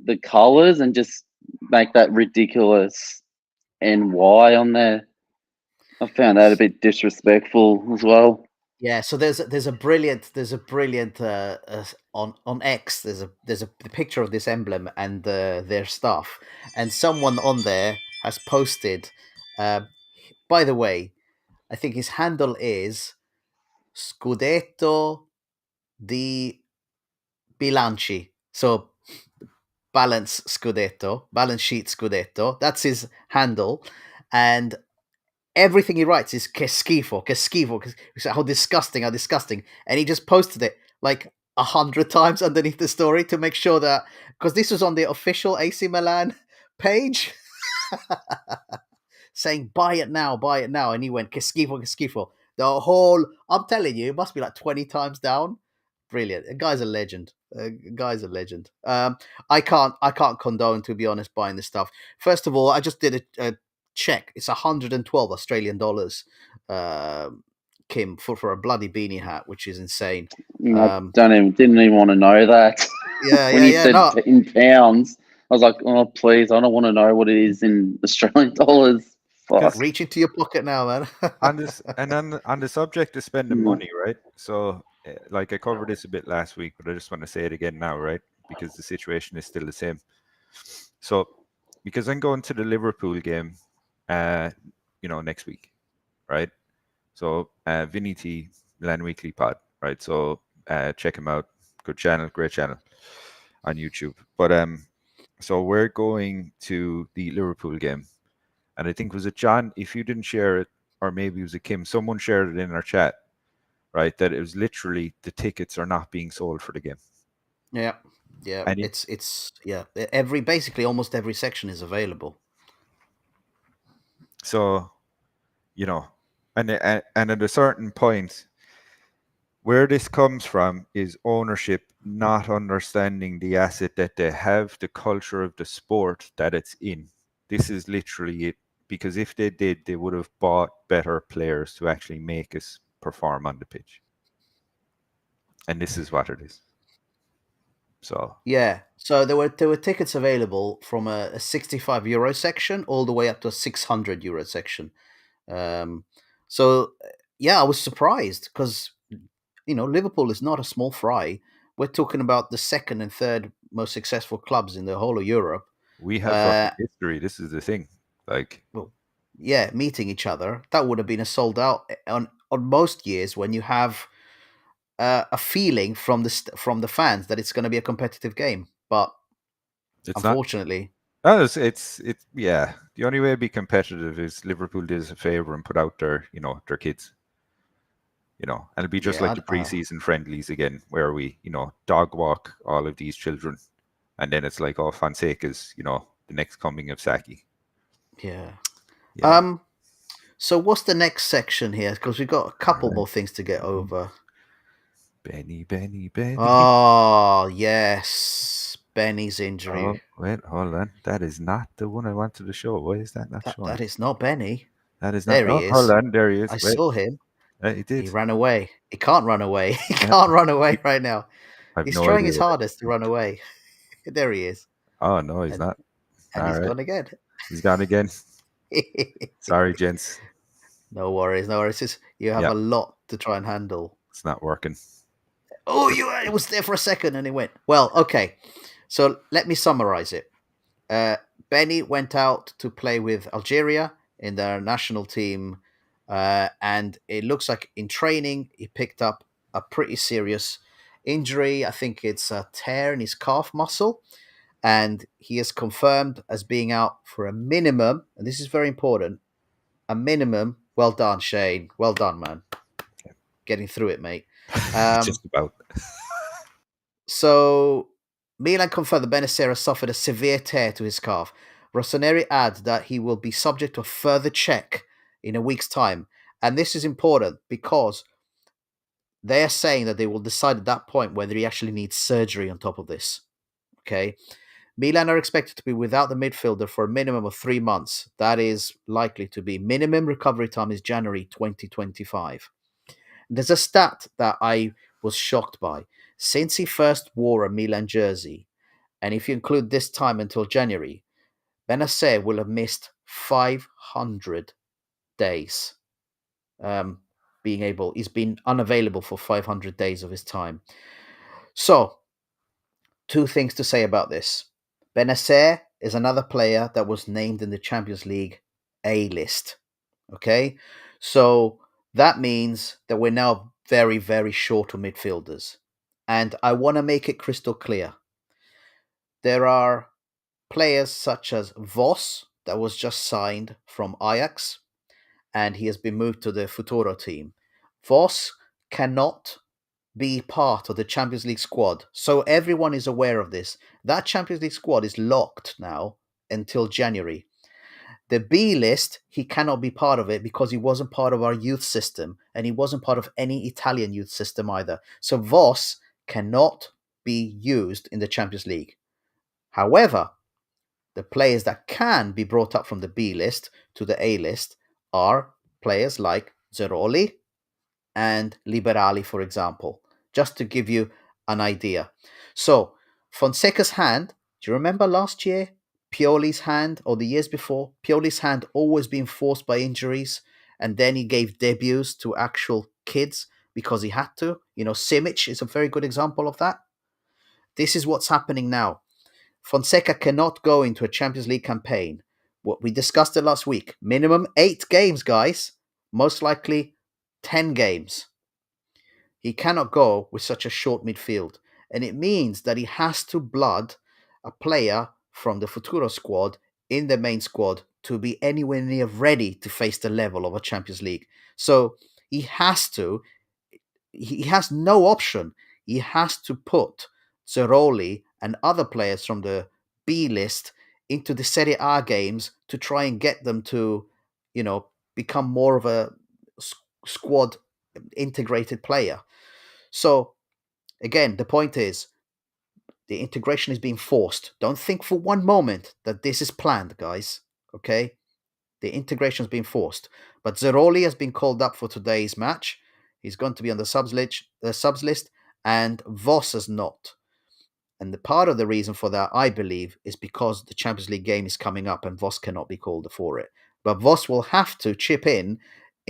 the colors and just make that ridiculous NY on there. I found that a bit disrespectful as well. Yeah, so there's a brilliant on X. There's a the picture of this emblem and their stuff, and someone on there has posted. Uh, by the way, I think his handle is Scudetto di Bilanci. So balance sheet Scudetto. That's his handle, and everything he writes is che schifo. How disgusting, how disgusting. And he just posted it like 100 times underneath the story to make sure that, because this was on the official AC Milan page, saying buy it now, and he went che schifo, che schifo. The whole, I'm telling you, it must be like 20 times down. Brilliant. The guy's a legend. Guy's a legend. I can't condone, to be honest, buying this stuff. First of all, I just did a check. It's 112 Australian dollars, Kim, for a bloody beanie hat, which is insane. I didn't even want to know that. Yeah, When yeah, you yeah. said No, in pounds, I was like, oh please, I don't want to know what it is in Australian dollars. Fuck. Because reach into your pocket now, man. on this and on the subject of spending Mm. money, right? So, like I covered this a bit last week, but I just want to say it again now, right? Because the situation is still the same. So, because I'm going to the Liverpool game, next week, right? So, Vinny T, Milan Weekly Pod, right? So, check him out. Good channel, great channel on YouTube. But so we're going to the Liverpool game, and I think was it John? If you didn't share it, or maybe it was a Kim, someone shared it in our chat, right? That it was literally the tickets are not being sold for the game. Yeah, yeah. And It's yeah. Basically almost every section is available. so, and at a certain point, where this comes from is ownership not understanding the asset that they have, the culture of the sport that it's in. This is literally it. Because if they did, they would have bought better players to actually make us perform on the pitch. And this is what it is. So Yeah. So there were tickets available from a 65 euro section all the way up to a 600 euro section. Um, so yeah, I was surprised because Liverpool is not a small fry. We're talking about the second and third most successful clubs in the whole of Europe. we have Uh, fucking history. This is the thing. Like, well, yeah, meeting each other, that would have been a sold out on most years when you have a feeling from the fans that it's going to be a competitive game. But it's not. unfortunately, Oh, it's yeah. The only way to be competitive is Liverpool did us a favor and put out their kids. And it'll be just like yeah, the preseason friendlies again, where we, dog walk all of these children, and then it's like, oh, Fonseca's, the next coming of Saki. yeah. Yeah. So what's the next section here? Because we've got a couple Alright. more things to get over. Benny, Benny, Benny. Oh yes, Benny's injury. Oh, wait, hold on. That is not the one I wanted to show. Why is that not That showing? that is not Benny. That is not. There Oh, he hold is. on. There he is. I Wait, saw him. he did. He ran away. He can't run away. He Yeah. can't run away right now. I've He's no trying idea his what that hardest to run away. There he is. Oh no, he's And not. and All he's right, gone again. he's gone again. Sorry, gents. No worries, no worries. You have Yeah, a lot to try and handle. it's not working. Oh, it was there for a second and it went. Well, okay. So let me summarize it. Benny went out to play with Algeria in their national team, and it looks like in training he picked up a pretty serious injury. I think it's a tear in his calf muscle, and he is confirmed as being out for a minimum. And this is very important. A minimum. Well done, Shane. Well done, man. Getting through it, mate. Just about. So Milan confirmed that Bennacer suffered a severe tear to his calf. Rossoneri adds that he will be subject to a further check in a week's time. And this is important because they are saying that they will decide at that point whether he actually needs surgery on top of this. Okay. Milan are expected to be without the midfielder for a minimum of 3 months. That is likely to be minimum recovery time is January 2025. There's a stat that I was shocked by. Since he first wore a Milan jersey, and if you include this time until January, Benacer will have missed 500 days. He's been unavailable for 500 days of his time. So, two things to say about this. Benacer is another player that was named in the Champions League A list. Okay, so that means that we're now very, very short on midfielders. And I want to make it crystal clear. There are players such as Voss, that was just signed from Ajax, and he has been moved to the Futuro team. Voss cannot be part of the Champions League squad. So everyone is aware of this. That Champions League squad is locked now until January. The B list, he cannot be part of it because he wasn't part of our youth system and he wasn't part of any Italian youth system either. So Voss cannot be used in the Champions League. However, the players that can be brought up from the B list to the A list are players like Zeroli and Liberali, for example, just to give you an idea. So, Fonseca's hand, do you remember last year? Pioli's hand, or the years before? Pioli's hand always been forced by injuries, and then he gave debuts to actual kids because he had to. You know, Simic is a very good example of that. This is what's happening now. Fonseca cannot go into a Champions League campaign. What we discussed it last week. Minimum 8 games, guys. Most likely 10 games. He cannot go with such a short midfield. And it means that he has to blood a player from the Futuro squad in the main squad to be anywhere near ready to face the level of a Champions League. So he has no option. He has to put Zeroli and other players from the B list into the Serie A games to try and get them to, become more of a squad integrated player. So again, the point is the integration is being forced. Don't think for one moment that this is planned, guys. Okay? The integration is being forced. But Zeroli has been called up for today's match. He's going to be on the subs list, and Voss has not. And the part of the reason for that, I believe, is because the Champions League game is coming up and Voss cannot be called for it. But Voss will have to chip in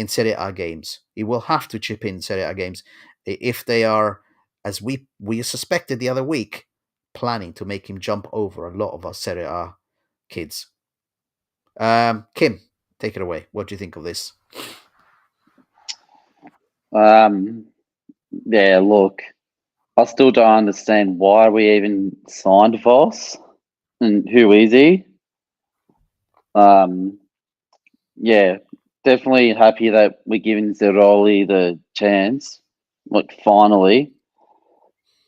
Serie A games. He will have to chip in Serie A games if they are, as we suspected the other week, planning to make him jump over a lot of our Serie A kids. Kim, take it away. What do you think of this? Yeah, look, I still don't understand why we even signed Voss and who is he. Yeah, definitely happy that we're giving Zeroli the chance. Like finally.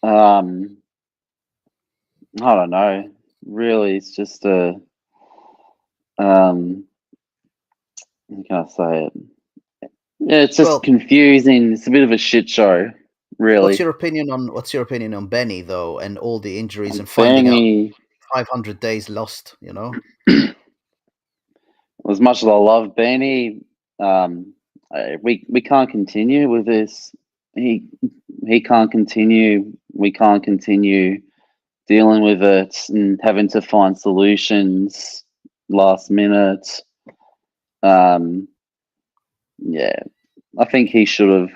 I don't know. Really, it's just a how can I say it? Yeah, it's just confusing. It's a bit of a shit show, really. What's your opinion on Benny though, and all the injuries and finding out 500 days lost? As much as I love Benny, we can't continue with this. He can't continue. We can't continue dealing with it and having to find solutions last minute. Yeah, I think we should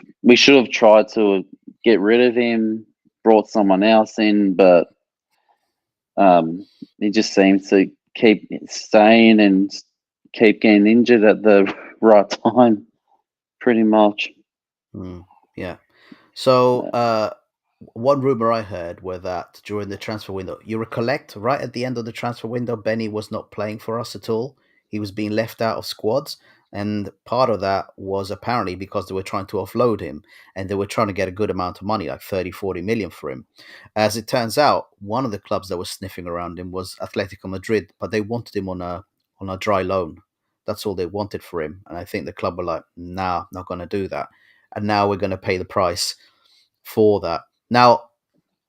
have tried to get rid of him, brought someone else in, but he just seems to keep staying and keep getting injured at the right time, pretty much. Yeah. So one rumor I heard were that during the transfer window, you recollect, right at the end of the transfer window, Benny was not playing for us at all. He was being left out of squads. And part of that was apparently because they were trying to offload him and they were trying to get a good amount of money, like 30, 40 million for him. As it turns out, one of the clubs that was sniffing around him was Atletico Madrid, but they wanted him on a dry loan. That's all they wanted for him. And I think the club were like, nah, not going to do that. And now we're going to pay the price for that. Now,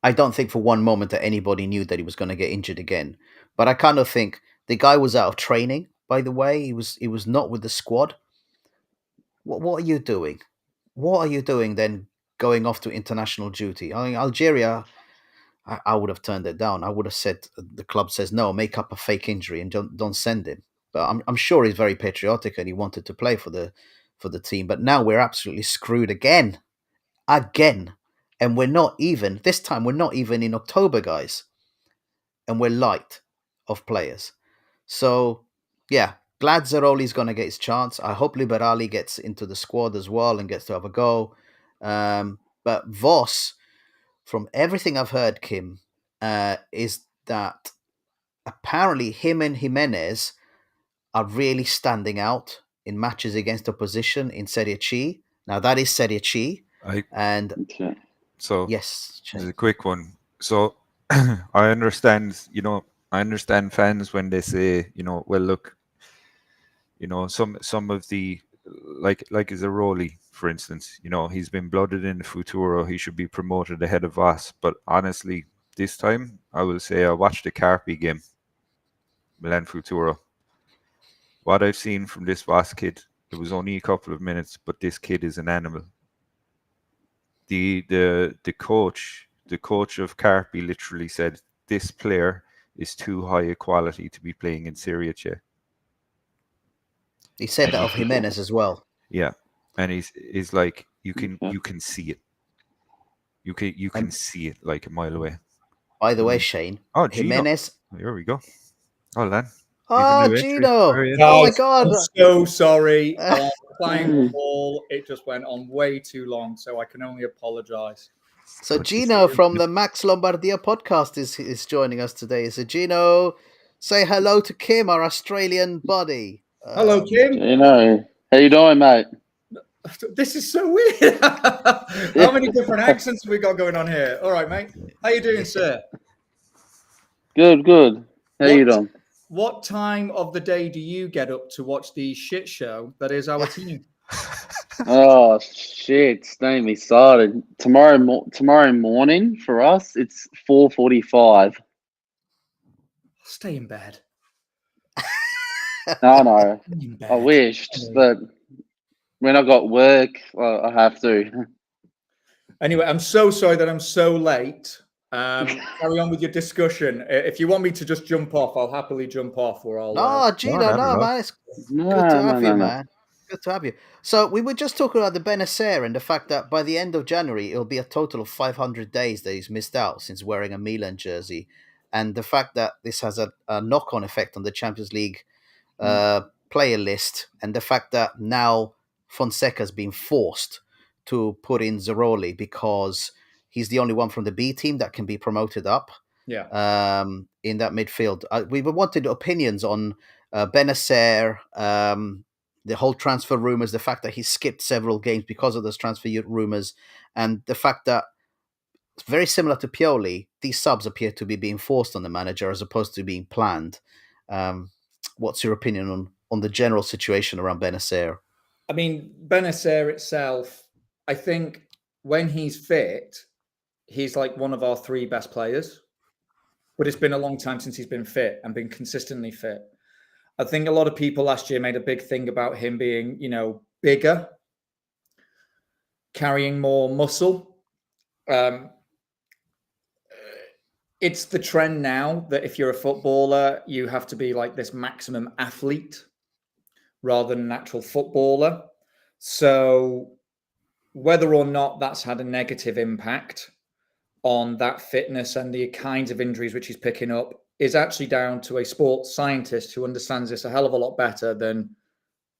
I don't think for one moment that anybody knew that he was going to get injured again. But I kind of think the guy was out of training, by the way. He was not with the squad. What are you doing? What are you doing then going off to international duty? I mean, Algeria, I would have turned it down. I would have said, the club says, no, make up a fake injury and don't send him. But I'm sure he's very patriotic and he wanted to play for the team. But now we're absolutely screwed again. And we're not even, this time, we're not even in October, guys. And we're light of players. So, yeah, glad Zeroli's going to get his chance. I hope Liberali gets into the squad as well and gets to have a go. But Voss, from everything I've heard, Kim, is that apparently him and Jimenez are really standing out in matches against opposition in Serie C. Now, that is Serie C. I And Okay. So Yes, this is Shane. a quick one. So I understand, I understand fans when they say, well, look, some of the like Zaroli, for instance, he's been blooded in the Futuro. He should be promoted ahead of us. But honestly, this time I will say I watched the Carpi game, Milan Futuro. What I've seen from this Voss kid, it was only a couple of minutes, but this kid is an animal. The coach of Carpi literally said this player is too high a quality to be playing in Serie C. He said And that of Jimenez as well. yeah, and he's like you can Okay. you can see it. You can And see it like a mile away. by the way, Shane, Oh, Gino. Jimenez. Here we go. Hold on. We've a Oh, new entry. Gino! Very Oh my interesting. Guys, God! I'm so sorry. I'm applying the ball. It just went on way too long, so I can only apologize. So Good to see Gino you. from the Max Lombardia podcast is joining us today. So Gino, say hello to Kim, our Australian buddy. Hello, Kim. How you doing, mate? This is so weird. How many different accents have we got going on here? All right, mate. How you doing, sir? Good. How you doing? What time of the day do you get up to watch the shit show that is our team? Oh shit, don't me started. Tomorrow morning for us, it's 4:45. Stay in bed. No, Stay in bed. I wished, but when I got work, I have to. Anyway, I'm so sorry that I'm so late. Carry on with your discussion. If you want me to just jump off, I'll happily jump off, or I'll. No, Gino, not at no, all. man, it's No, good to have you, no. man. Good to have you. So we were just talking about the Benacer and the fact that by the end of January it'll be a total of 500 days that he's missed out since wearing a Milan jersey, and the fact that this has a knock-on effect on the Champions League player list, and the fact that now Fonseca's been forced to put in Zeroli because he's the only one from the B team that can be promoted up. Yeah. In that midfield, we wanted opinions on Benacer, the whole transfer rumors, the fact that he skipped several games because of those transfer rumors, and the fact that very similar to Pioli, these subs appear to be being forced on the manager as opposed to being planned. What's your opinion on the general situation around Benacer? I mean, Benacer itself, I think when he's fit, he's like one of our three best players. But it's been a long time since he's been fit and been consistently fit. I think a lot of people last year made a big thing about him being, bigger, carrying more muscle. It's the trend now that if you're a footballer, you have to be like this maximum athlete rather than an actual footballer. So whether or not that's had a negative impact on that fitness and the kinds of injuries which he's picking up is actually down to a sports scientist who understands this a hell of a lot better than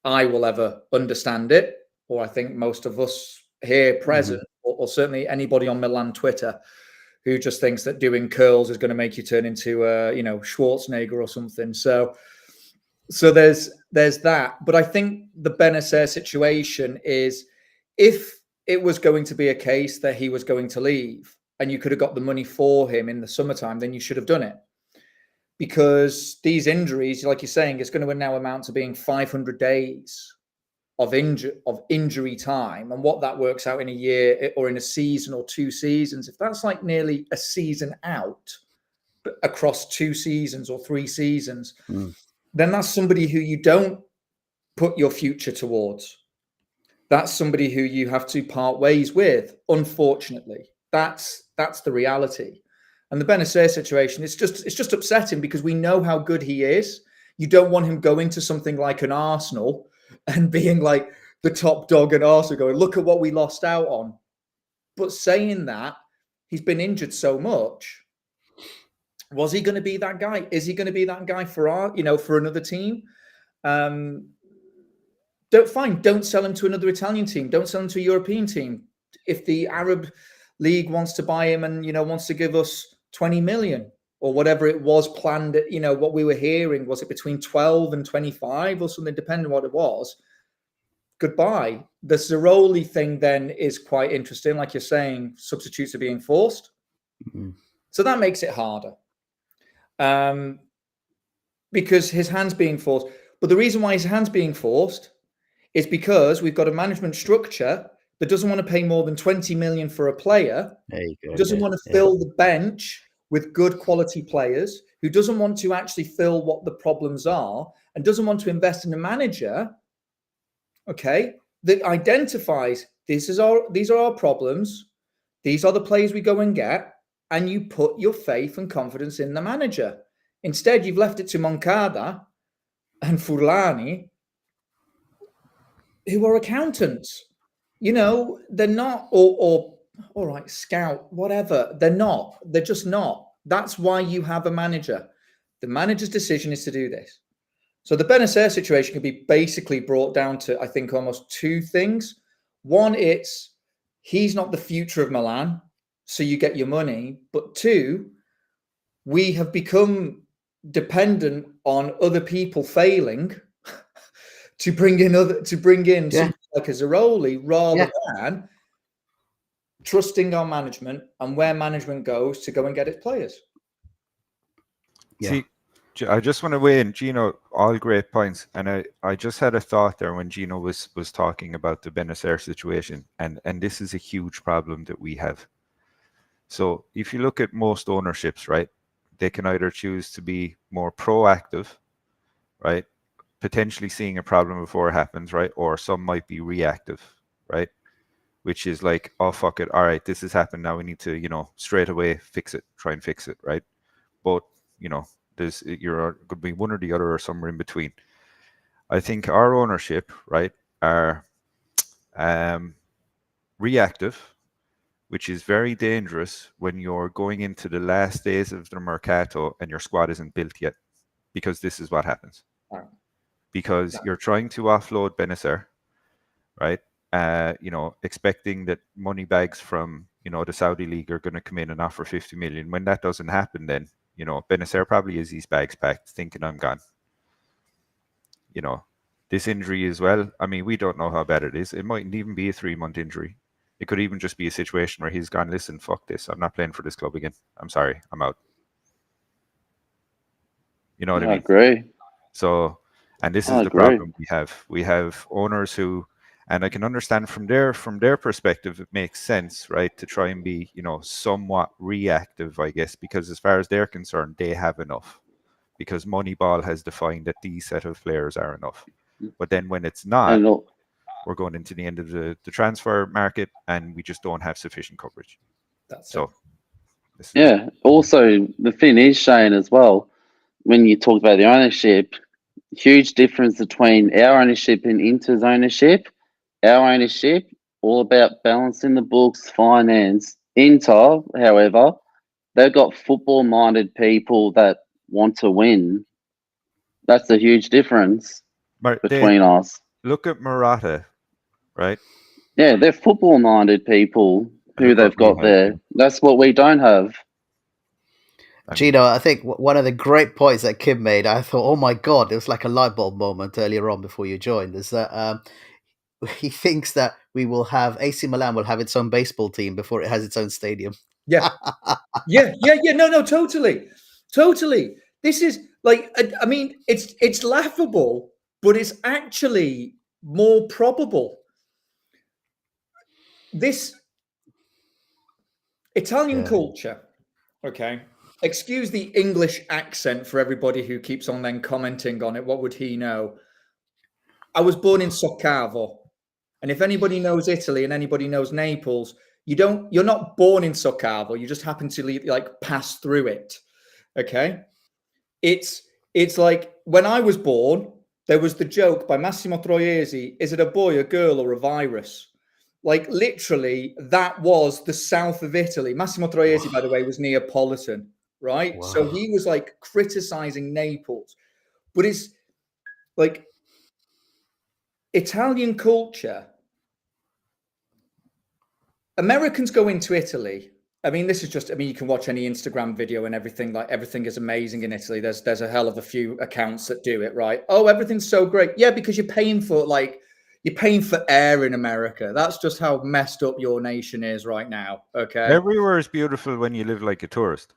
I will ever understand it, or I think most of us here present, or certainly anybody on Milan Twitter who just thinks that doing curls is going to make you turn into Schwarzenegger or something. So there's that. But I think the Benacer situation is, if it was going to be a case that he was going to leave and you could have got the money for him in the summertime, then you should have done it. Because these injuries, like you're saying, it's going to now amount to being 500 days of injury time, and what that works out in a year or in a season or 2 seasons, if that's like nearly a season out across 2 seasons or 3 seasons, then that's somebody who you don't put your future towards. That's somebody who you have to part ways with, unfortunately. That's the reality. And the Benacer situation, it's just upsetting because we know how good he is. You don't want him going to something like an Arsenal and being like the top dog at Arsenal, going, look at what we lost out on. But saying that, he's been injured so much. Was he going to be that guy? Is he going to be that guy for for another team? Don't sell him to another Italian team. Don't sell him to a European team. If the Arab League wants to buy him and wants to give us 20 million or whatever it was planned, what we were hearing, was it between 12 and 25 or something, depending on what it was? goodbye. The Zeroli thing then is quite interesting. Like you're saying, substitutes are being forced. Mhm. So that makes it harder. Because his hand's being forced. But the reason why his hand's being forced is because we've got a management structure that doesn't want to pay more than 20 million for a player, There you go. who doesn't want to fill the bench with good quality players, who doesn't want to actually fill what the problems are, and doesn't want to invest in a manager, okay, that identifies these are our problems, these are the players we go and get, and you put your faith and confidence in the manager. Instead, you've left it to Moncada and Furlani, who are accountants. You know, they're not, or all right, scout, whatever. They're not. They're just not. That's why you have a manager. The manager's decision is to do this. So the Benacer situation can be basically brought down to, I think, almost two things. One, it's he's not the future of Milan, so you get your money. But two, we have become dependent on other people failing to bring in something like a Zeroli, rather than trusting our management and where management goes to go and get its players. Yeah. See, I just want to weigh in, Gino, all great points. And I just had a thought there when Gino was talking about the Benacer situation. And this is a huge problem that we have. So if you look at most ownerships, right, they can either choose to be more proactive, right, potentially seeing a problem before it happens, right, or some might be reactive, right, which is like, oh, fuck it, all right, this has happened, now we need to, straight away fix it, try and fix it, right? But, you're going to be one or the other or somewhere in between. I think our ownership, right, are reactive, which is very dangerous when you're going into the last days of the Mercato and your squad isn't built yet, because this is what happens. Because you're trying to offload Benacer, right? Expecting that money bags from, the Saudi league are going to come in and offer 50 million. When that doesn't happen, then, Benacer probably has his bags packed, thinking I'm gone. This injury as well, I mean, we don't know how bad it is. It mightn't even be a 3-month injury. It could even just be a situation where he's gone, listen, fuck this. I'm not playing for this club again. I'm sorry. I'm out. You know what I mean? I agree. So, and this is the problem we have. We have owners who, and I can understand from their perspective, it makes sense, right, to try and be, somewhat reactive, I guess, because as far as they're concerned, they have enough. Because Moneyball has defined that these set of players are enough. But then when it's not, we're going into the end of the transfer market and we just don't have sufficient coverage. Also, the thing is, Shane, as well, when you talk about the ownership, huge difference between our ownership and Inter's ownership. Our ownership, all about balancing the books, finance. Inter, however, they've got football-minded people that want to win. That's a huge difference between us. Look at Murata, right? Yeah, they're football-minded people who they've got there. That's what we don't have. Gino, I think one of the great points that Kim made, I thought, oh my God, it was like a light bulb moment earlier on before you joined, is that he thinks that AC Milan will have its own baseball team before it has its own stadium. Yeah. No, totally. This is like, I mean, it's laughable, but it's actually more probable. This Italian culture, okay, excuse the English accent for everybody who keeps on then commenting on it. What would he know? I was born in Soccavo. And if anybody knows Italy and anybody knows Naples, you're not born in Soccavo. You just happen to pass through it. Okay. It's like when I was born, there was the joke by Massimo Troiesi, is it a boy, a girl, or a virus? Like literally, that was the south of Italy. Massimo Troiesi, by the way, was Neapolitan, right? Wow. So he was like criticizing Naples. But it's like Italian culture. Americans go into Italy. I mean, you can watch any Instagram video and everything, like everything is amazing in Italy. There's a hell of a few accounts that do it, right? Oh, everything's so great. Yeah, because you're paying for you're paying for air in America. That's just how messed up your nation is right now. Okay. Everywhere is beautiful when you live like a tourist.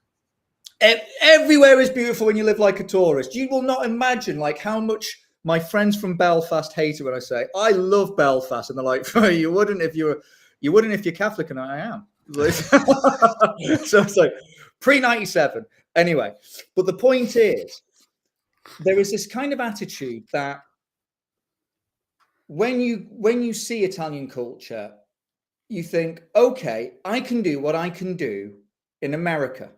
Everywhere is beautiful when you live like a tourist. You will not imagine like how much my friends from Belfast hate it when I say I love Belfast, and they're like, you wouldn't if you're Catholic, and I am. So it's like pre-97. Anyway, but the point is, there is this kind of attitude that when you see Italian culture, you think, okay, I can do what I can do in America.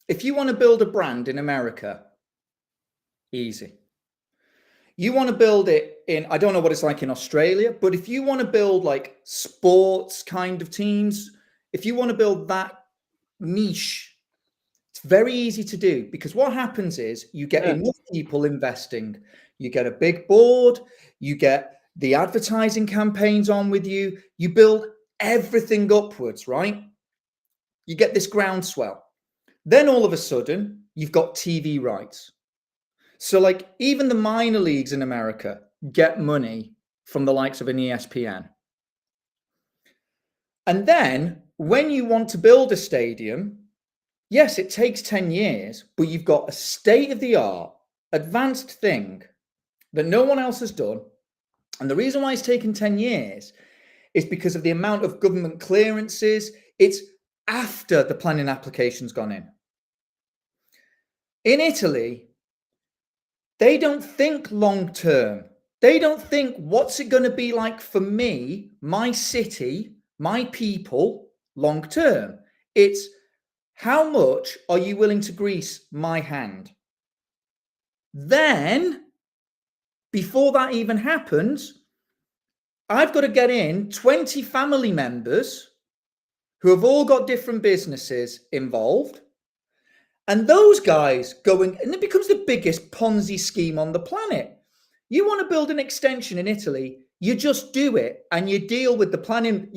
If you want to build a brand in America, easy. You want to build it in, I don't know what it's like in Australia, but if you want to build like sports kind of teams, if you want to build that niche, it's very easy to do, because what happens is you get enough people investing, you get a big board, you get the advertising campaigns on with you, you build everything upwards, right? You get this groundswell. Then all of a sudden, you've got TV rights. So like even the minor leagues in America get money from the likes of an ESPN. And then when you want to build a stadium, yes, it takes 10 years, but you've got a state-of-the-art, advanced thing that no one else has done. And the reason why it's taken 10 years is because of the amount of government clearances. It's after the planning application's gone in. In Italy, they don't think long term. They don't think, what's it going to be like for me, my city, my people, long term? It's how much are you willing to grease my hand? Then, before that even happens, I've got to get in 20 family members who have all got different businesses involved. And those guys going, and it becomes the biggest Ponzi scheme on the planet. You want to build an extension in Italy, you just do it and you deal with the planning.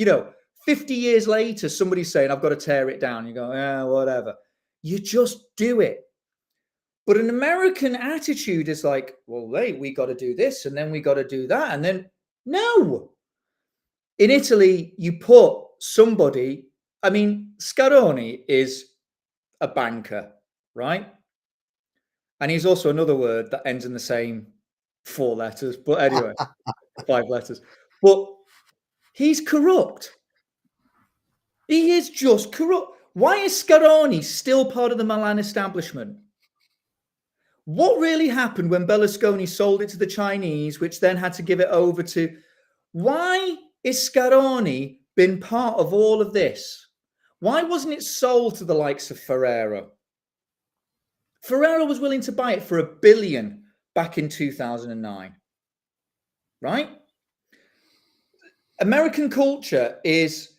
50 years later, somebody's saying, I've got to tear it down. You go, whatever. You just do it. But an American attitude is like, well, wait, we got to do this and then we got to do that. And then, no. In Italy, you put somebody, Scaroni is a banker, right? And he's also another word that ends in the same 4 letters. But anyway, 5 letters. But he's corrupt. He is just corrupt. Why is Scaroni still part of the Milan establishment? What really happened when Berlusconi sold it to the Chinese, which then had to give it over to... Why is Scaroni been part of all of this? Why wasn't it sold to the likes of Ferrero? Ferrero was willing to buy it for $1 billion back in 2009, right? American culture is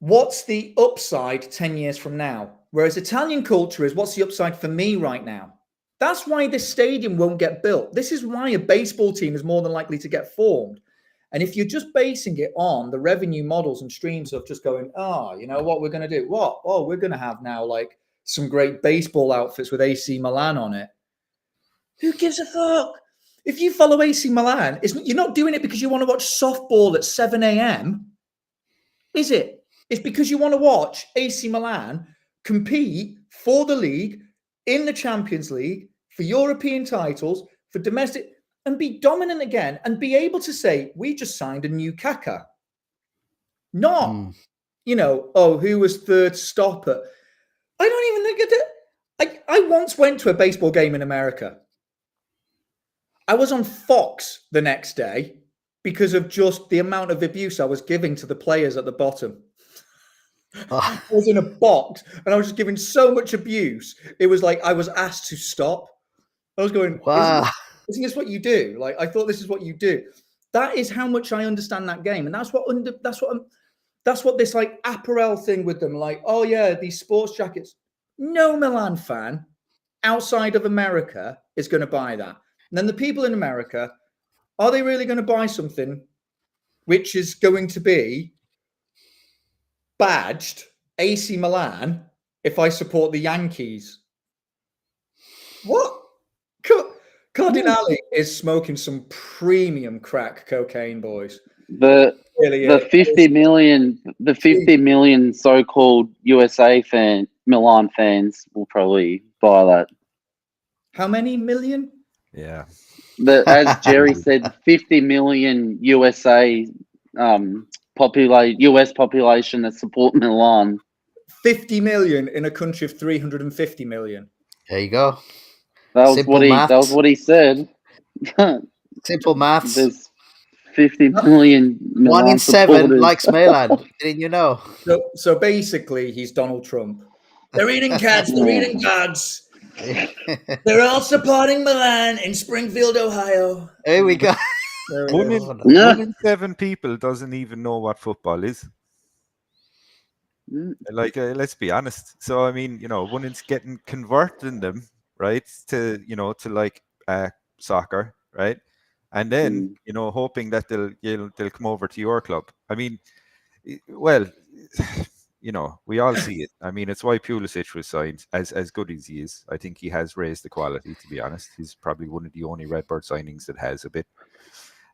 what's the upside 10 years from now, whereas Italian culture is what's the upside for me right now. That's why this stadium won't get built. This is why a baseball team is more than likely to get formed. And if you're just basing it on the revenue models and streams of just going, you know what we're going to do? What? Oh, we're going to have now like some great baseball outfits with AC Milan on it. Who gives a fuck? If you follow AC Milan, you're not doing it because you want to watch softball at 7 a.m., is it? It's because you want to watch AC Milan compete for the league, in the Champions League, for European titles, for domestic, and be dominant again and be able to say, we just signed a new Kaka. Not, who was third stopper. I don't even think it. I once went to a baseball game in America. I was on Fox the next day because of just the amount of abuse I was giving to the players at the bottom. I was in a box and I was just giving so much abuse. It was like I was asked to stop. I was going, wow. Isn't this what you do? Like, I thought this is what you do. That is how much I understand that game. And that's what this like apparel thing with them, like, oh yeah, these sports jackets. No Milan fan outside of America is going to buy that. And then the people in America, are they really going to buy something which is going to be badged AC Milan if I support the Yankees? What? God Cardinale is smoking some premium crack cocaine, boys. The Really the is. 50 million so-called Milan fans will probably buy that. How many million? Yeah. As Jerry said, 50 million US population that support Milan. 50 million in a country of 350 million. There you go. That was Simple what he said. Simple maths. There's 50 million 1 in Milan 7 supporters. likes Milan. Didn't you know? So basically, he's Donald Trump. They're eating cats. They're eating dogs. They're all supporting Milan in Springfield, Ohio. Here we go. There it One is. in, Yeah. 1 in 7 people doesn't even know what football is. Like, let's be honest. So, I mean, one is getting converting them, right, to, to like soccer, right? And then, hoping that they'll come over to your club. I mean, well, we all see it. I mean, it's why Pulisic was signed, as good as he is. I think he has raised the quality, to be honest. He's probably one of the only Redbird signings that has a bit.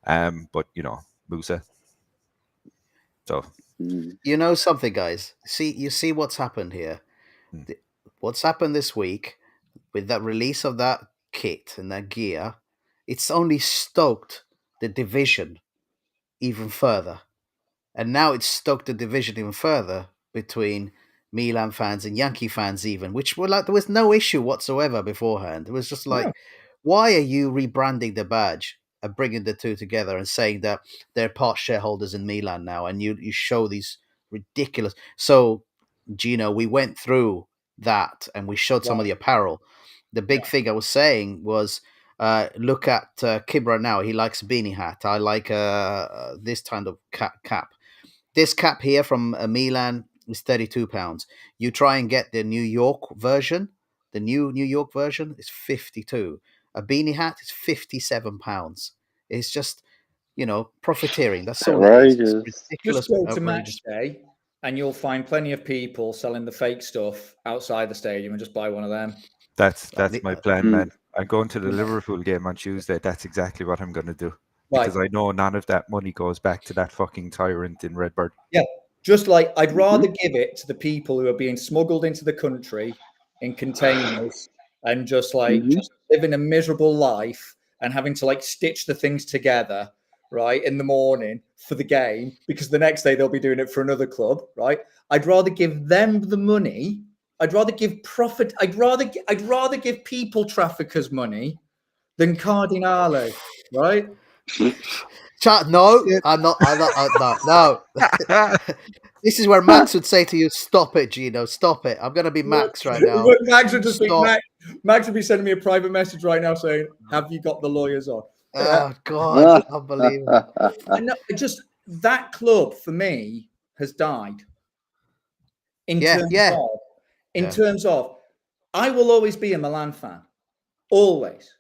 But, Musa. So, You know something, guys? You see what's happened here? What's happened this week with that release of that kit and that gear, it's only stoked the division even further. And now it's stoked the division even further between Milan fans and Yankee fans even, which were like there was no issue whatsoever beforehand. It was just like, Yeah. why are you rebranding the badge and bringing the two together and saying that they're part shareholders in Milan now, and you show these ridiculous. So, Gino, we went through that and we showed some of the apparel. The big thing I was saying was, look at Kibra now. He likes a beanie hat. I like this kind of cap. This cap here from Milan is £32. You try and get the New York version. The new New York version is 52. A beanie hat is £57. It's just, profiteering. That's all it is. It's Outrageous. ridiculous. Just go to Outrageous. match day, and you'll find plenty of people selling the fake stuff outside the stadium, and just buy one of them. that's my plan, man. I'm going to the Yeah. Liverpool game on Tuesday. That's exactly what I'm going to do. Right. Because I know none of that money goes back to that fucking tyrant in Redbird. Yeah, just like I'd rather give it to the people who are being smuggled into the country in containers and just living a miserable life and having to like stitch the things together, right, in the morning for the game, because the next day they'll be doing it for another club, right? I'd rather give them the money. I'd rather give profit. I'd rather give people traffickers money than Cardinale, right? No, I'm not. No. This is where Max would say to you, "Stop it, Gino. Stop it. I'm going to be Max right now." Max would just Stop. Max would be sending me a private message right now saying, "Have you got the lawyers on?" Oh God, unbelievable. No, just that club for me has died. In terms of, I will always be a Milan fan, always,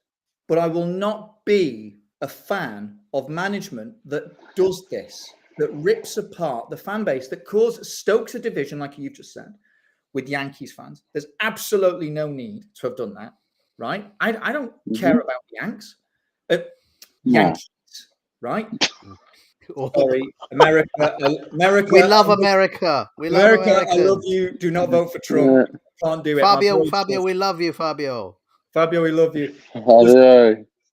but I will not be a fan of management that does this, that rips apart the fan base, that stokes a division, like you've just said, with Yankees fans. There's absolutely no need to have done that, right? I don't care about the Yankees, right? Sorry, America. We love America. We love America. America. I love you. Do not vote for Trump. Can't do it. Fabio, we love you, Fabio. Fabio, we love you.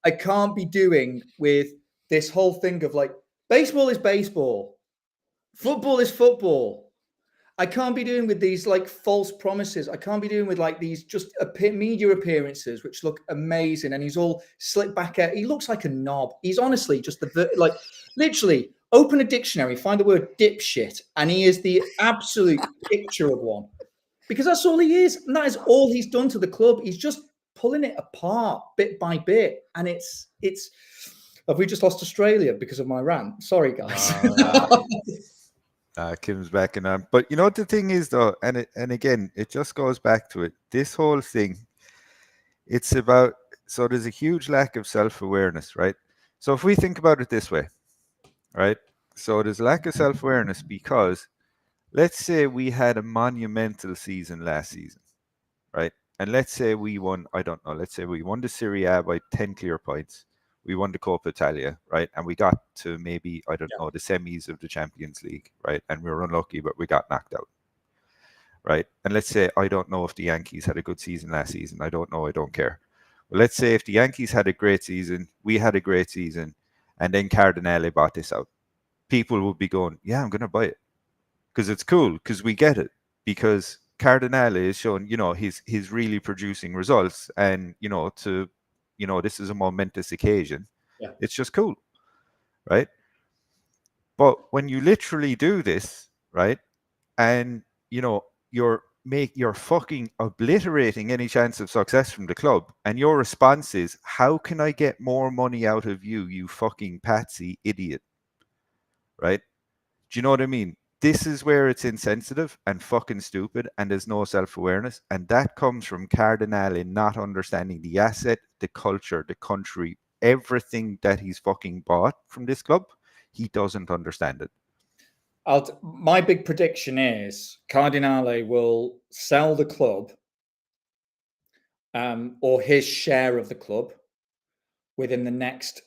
I can't be doing with this whole thing of like, baseball is baseball, football is football. I can't be doing with these like false promises. I can't be doing with like these just media appearances, which look amazing. And he's all slick back out. He looks like a knob. He's honestly just literally open a dictionary, find the word dipshit, and he is the absolute picture of one. Because that's all he is. And that is all he's done to the club. He's just pulling it apart bit by bit. And it's have we just lost Australia because of my rant? Sorry, guys. Kim's back and but the thing is though, and again, it just goes back to it. This whole thing, it's about, so there's a huge lack of self-awareness, right? So if we think about it this way, right? So there's a lack of self-awareness because let's say we had a monumental season last season, right? And let's say we won, I don't know, let's say we won the Serie A by 10 clear points. We won the Coppa Italia, right? And we got to maybe, I don't know, the semis of the Champions League, right? And we were unlucky, but we got knocked out, right? And let's say, I don't know if the Yankees had a good season last season. I don't know. I don't care. But let's say if the Yankees had a great season, we had a great season, and then Cardinale bought this out. People would be going, yeah, I'm going to buy it because it's cool, because we get it, because Cardinale is showing, he's really producing results, and this is a momentous occasion. Yeah. It's just cool, right? But when you literally do this, right, and you're fucking obliterating any chance of success from the club, and your response is, how can I get more money out of you, you fucking patsy idiot, right? Do you know what I mean? This is where it's insensitive and fucking stupid, and there's no self-awareness, and that comes from Cardinale not understanding the asset, the culture, the country, everything that he's fucking bought from this club. He doesn't understand it. My big prediction is Cardinale will sell the club, or his share of the club, within the next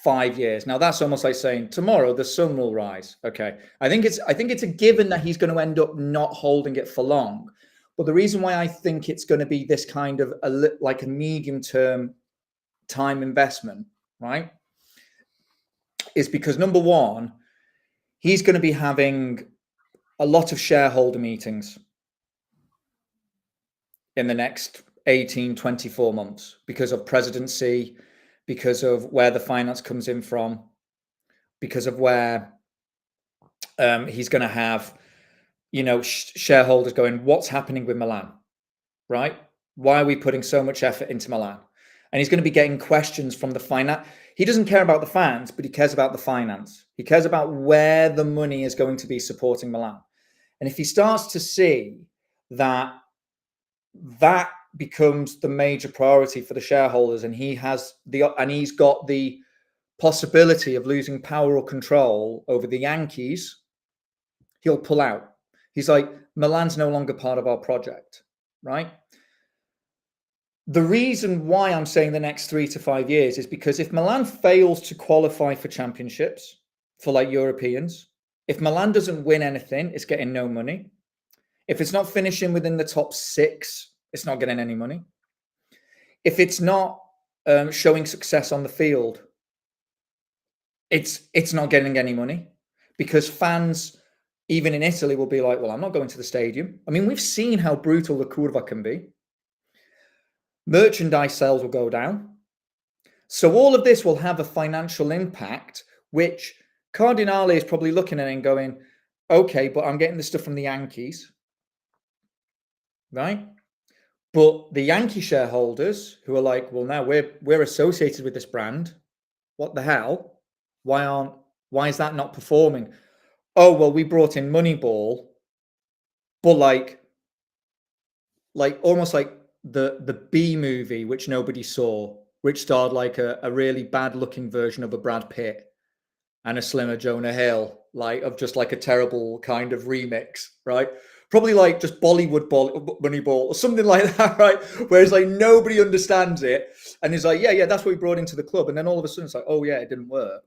5 years. Now that's almost like saying tomorrow the sun will rise. Okay, I think it's a given that he's going to end up not holding it for long. But the reason why I think it's going to be this kind of like a medium-term time investment, right, is because number one, he's going to be having a lot of shareholder meetings in the next 18, 24 months because of presidency, because of where the finance comes in from, because of where he's going to have, shareholders going, what's happening with Milan, right? Why are we putting so much effort into Milan? And he's going to be getting questions from the finance. He doesn't care about the fans, but he cares about the finance. He cares about where the money is going to be supporting Milan. And if he starts to see that becomes the major priority for the shareholders, and he's got the possibility of losing power or control over the Yankees, he'll pull out. He's like, Milan's no longer part of our project, right? The reason why I'm saying the next 3 to 5 years is because if Milan fails to qualify for championships, for like Europeans, if Milan doesn't win anything, it's getting no money. If it's not finishing within the top 6, it's not getting any money. If it's not showing success on the field, it's not getting any money, because fans, even in Italy, will be like, well, I'm not going to the stadium. I mean, we've seen how brutal the curva can be. Merchandise sales will go down. So all of this will have a financial impact, which Cardinale is probably looking at and going, okay, but I'm getting the stuff from the Yankees, right? But the Yankee shareholders who are like, well, now we're associated with this brand. What the hell? Why is that not performing? Oh, well, we brought in Moneyball, but like almost like the B movie, which nobody saw, which starred like a really bad looking version of a Brad Pitt and a slimmer Jonah Hill, like of just like a terrible kind of remix, right? Probably like just Bollywood Moneyball or something like that, right? Whereas like nobody understands it, and he's like, yeah, that's what we brought into the club, and then all of a sudden it's like, oh yeah, it didn't work.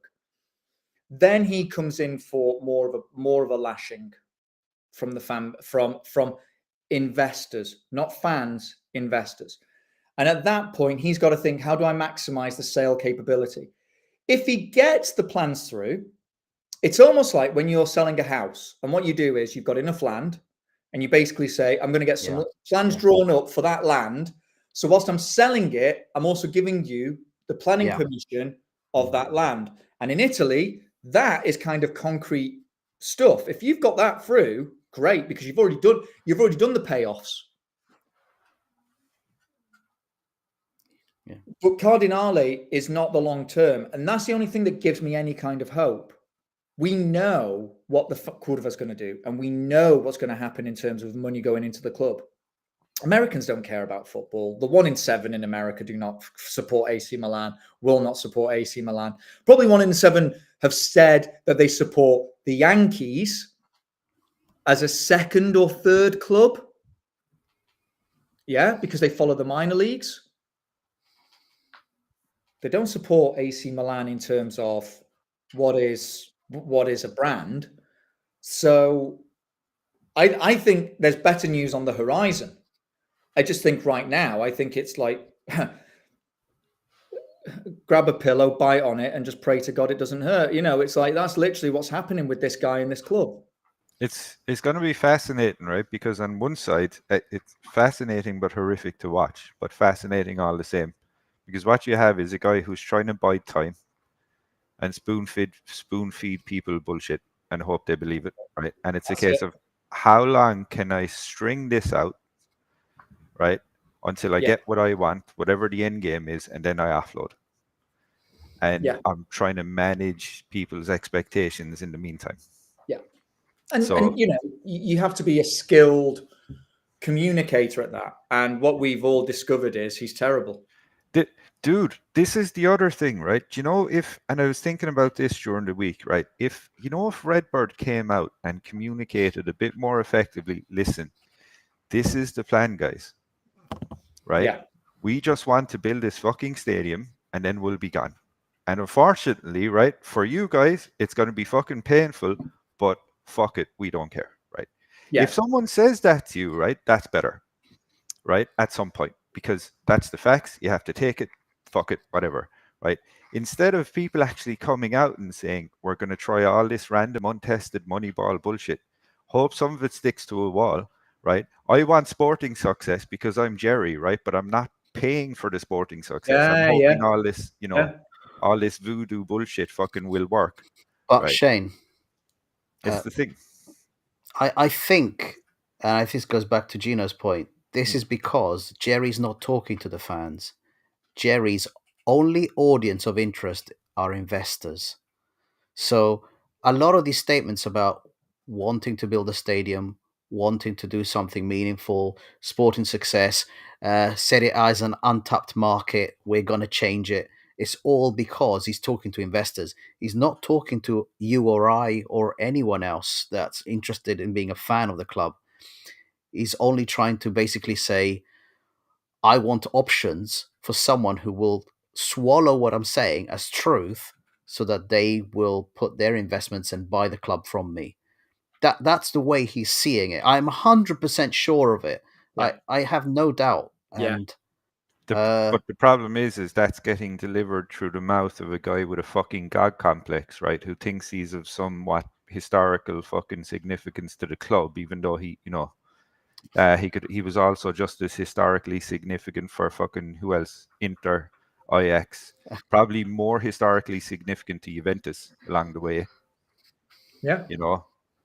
Then he comes in for more of a lashing from the from investors, not fans, investors. And at that point, he's got to think, how do I maximize the sale capability? If he gets the plans through, it's almost like when you're selling a house, and what you do is you've got enough land, and you basically say, I'm going to get some plans drawn up for that land. So whilst I'm selling it, I'm also giving you the planning permission of that land. And in Italy, that is kind of concrete stuff. If you've got that through, great, because you've already done the payoffs. Yeah. But Cardinale is not the long term, and that's the only thing that gives me any kind of hope. We know what the Curva is going to do, and we know what's going to happen in terms of money going into the club. Americans don't care about football. The 1 in 7 in America do not support AC Milan, will not support AC Milan. Probably 1 in 7 have said that they support the Yankees as a second or third club. Yeah, because they follow the minor leagues. They don't support AC Milan in terms of what is a brand. So I think there's better news on the horizon. I just think right now, I think it's like grab a pillow, bite on it, and just pray to God it doesn't hurt. It's like that's literally what's happening with this guy in this club. It's going to be fascinating, right? Because on one side, it's fascinating but horrific to watch, but fascinating all the same. Because what you have is a guy who's trying to buy time and spoon feed people bullshit and hope they believe it, right? And it's That's a case it. of how long can I string this out, right, until I Yeah. get what I want, whatever the end game is, and then I offload. And Yeah. I'm trying to manage people's expectations in the meantime. Yeah. And So you have to be a skilled communicator at that. And what we've all discovered is he's terrible. dude, this is the other thing, right? And I was thinking about this during the week, right? If Redbird came out and communicated a bit more effectively, listen, this is the plan, guys, right? Yeah. We just want to build this fucking stadium and then we'll be gone. And unfortunately, right, for you guys, it's going to be fucking painful, but fuck it, we don't care, right? Yeah. If someone says that to you, right, that's better, right, at some point, because that's the facts. You have to take it, fuck it, whatever, right? Instead of people actually coming out and saying, we're going to try all this random, untested Moneyball bullshit, hope some of it sticks to a wall, right? I want sporting success because I'm Jerry, right? But I'm not paying for the sporting success. I'm hoping all this, all this voodoo bullshit fucking will work. But right? Shane, It's the thing. I think, and this goes back to Gino's point, this is because Jerry's not talking to the fans. Jerry's only audience of interest are investors. So a lot of these statements about wanting to build a stadium, wanting to do something meaningful, sporting success, set it as an untapped market, we're going to change it. It's all because he's talking to investors. He's not talking to you or I or anyone else that's interested in being a fan of the club. He's only trying to basically say, I want options for someone who will swallow what I'm saying as truth so that they will put their investments and buy the club from me. That's the way he's seeing it. I'm 100% sure of it. Yeah. I have no doubt. Yeah. And but the problem is that's getting delivered through the mouth of a guy with a fucking god complex, right? Who thinks he's of somewhat historical fucking significance to the club, even though he was also just as historically significant for fucking who else? Inter, Ajax, probably more historically significant to Juventus along the way. Yeah.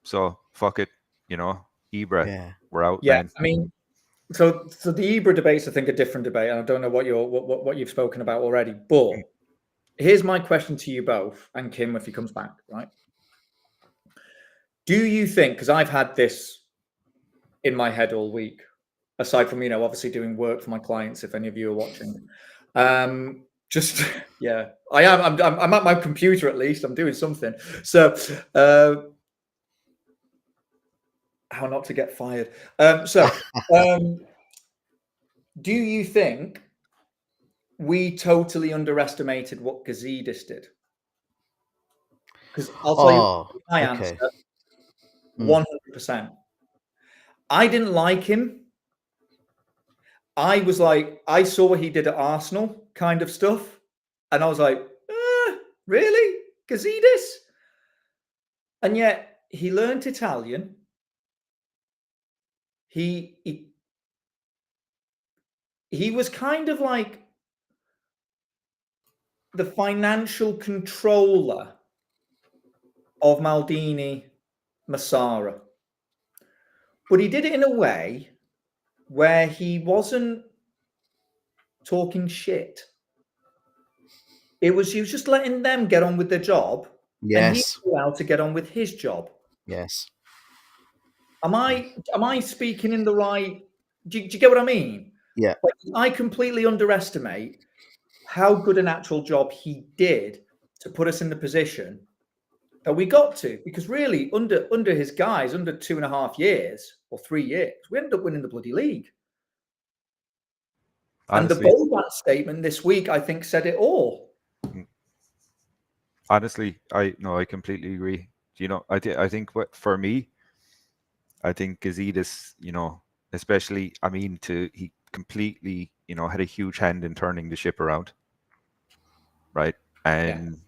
So fuck it, Ibra, yeah, we're out, Yeah. man. I mean, so the Ibra debate's, I think, a different debate, and I don't know what you've spoken about already. But here's my question to you both, and Kim, if he comes back, right? Do you think? Because I've had this in my head all week, aside from obviously doing work for my clients. If any of you are watching, just yeah, I am. I'm at my computer at least. I'm doing something. So. How not to get fired. Do you think we totally underestimated what Gazidis did? Because I'll tell you my answer, 100%. I didn't like him. I was like, I saw what he did at Arsenal kind of stuff. And I was like, really? Gazidis? And yet he learned Italian. He was kind of like the financial controller of Maldini, Massara. But he did it in a way where he wasn't talking shit. He was just letting them get on with their job, and he was allowed to get on with his job. Yes. Am I speaking in the right? Do you get what I mean? Yeah. Like, I completely underestimate how good an actual job he did to put us in the position that we got to, because really under his guys, under 2.5 years or 3 years, we ended up winning the bloody league. And the Honestly, Boban statement this week, I think, said it all. honestly, I completely agree. I think what for me, I think Gazidis, especially, I mean, he completely, had a huge hand in turning the ship around, right? And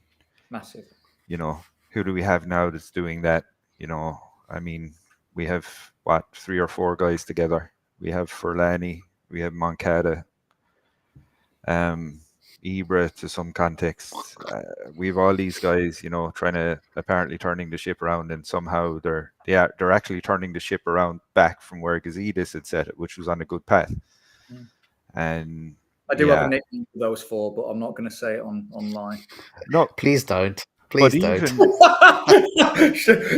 Massive. who do we have now that's doing that? I mean, we have what, 3 or 4 guys together. We have Furlani, we have Moncada, Ibra to some context. We have all these guys, trying to apparently turning the ship around, and somehow they're actually turning the ship around back from where Gazidis had set it, which was on a good path. And I do have a nickname for those 4, but I'm not going to say it online. No, Please don't. but Please don't. even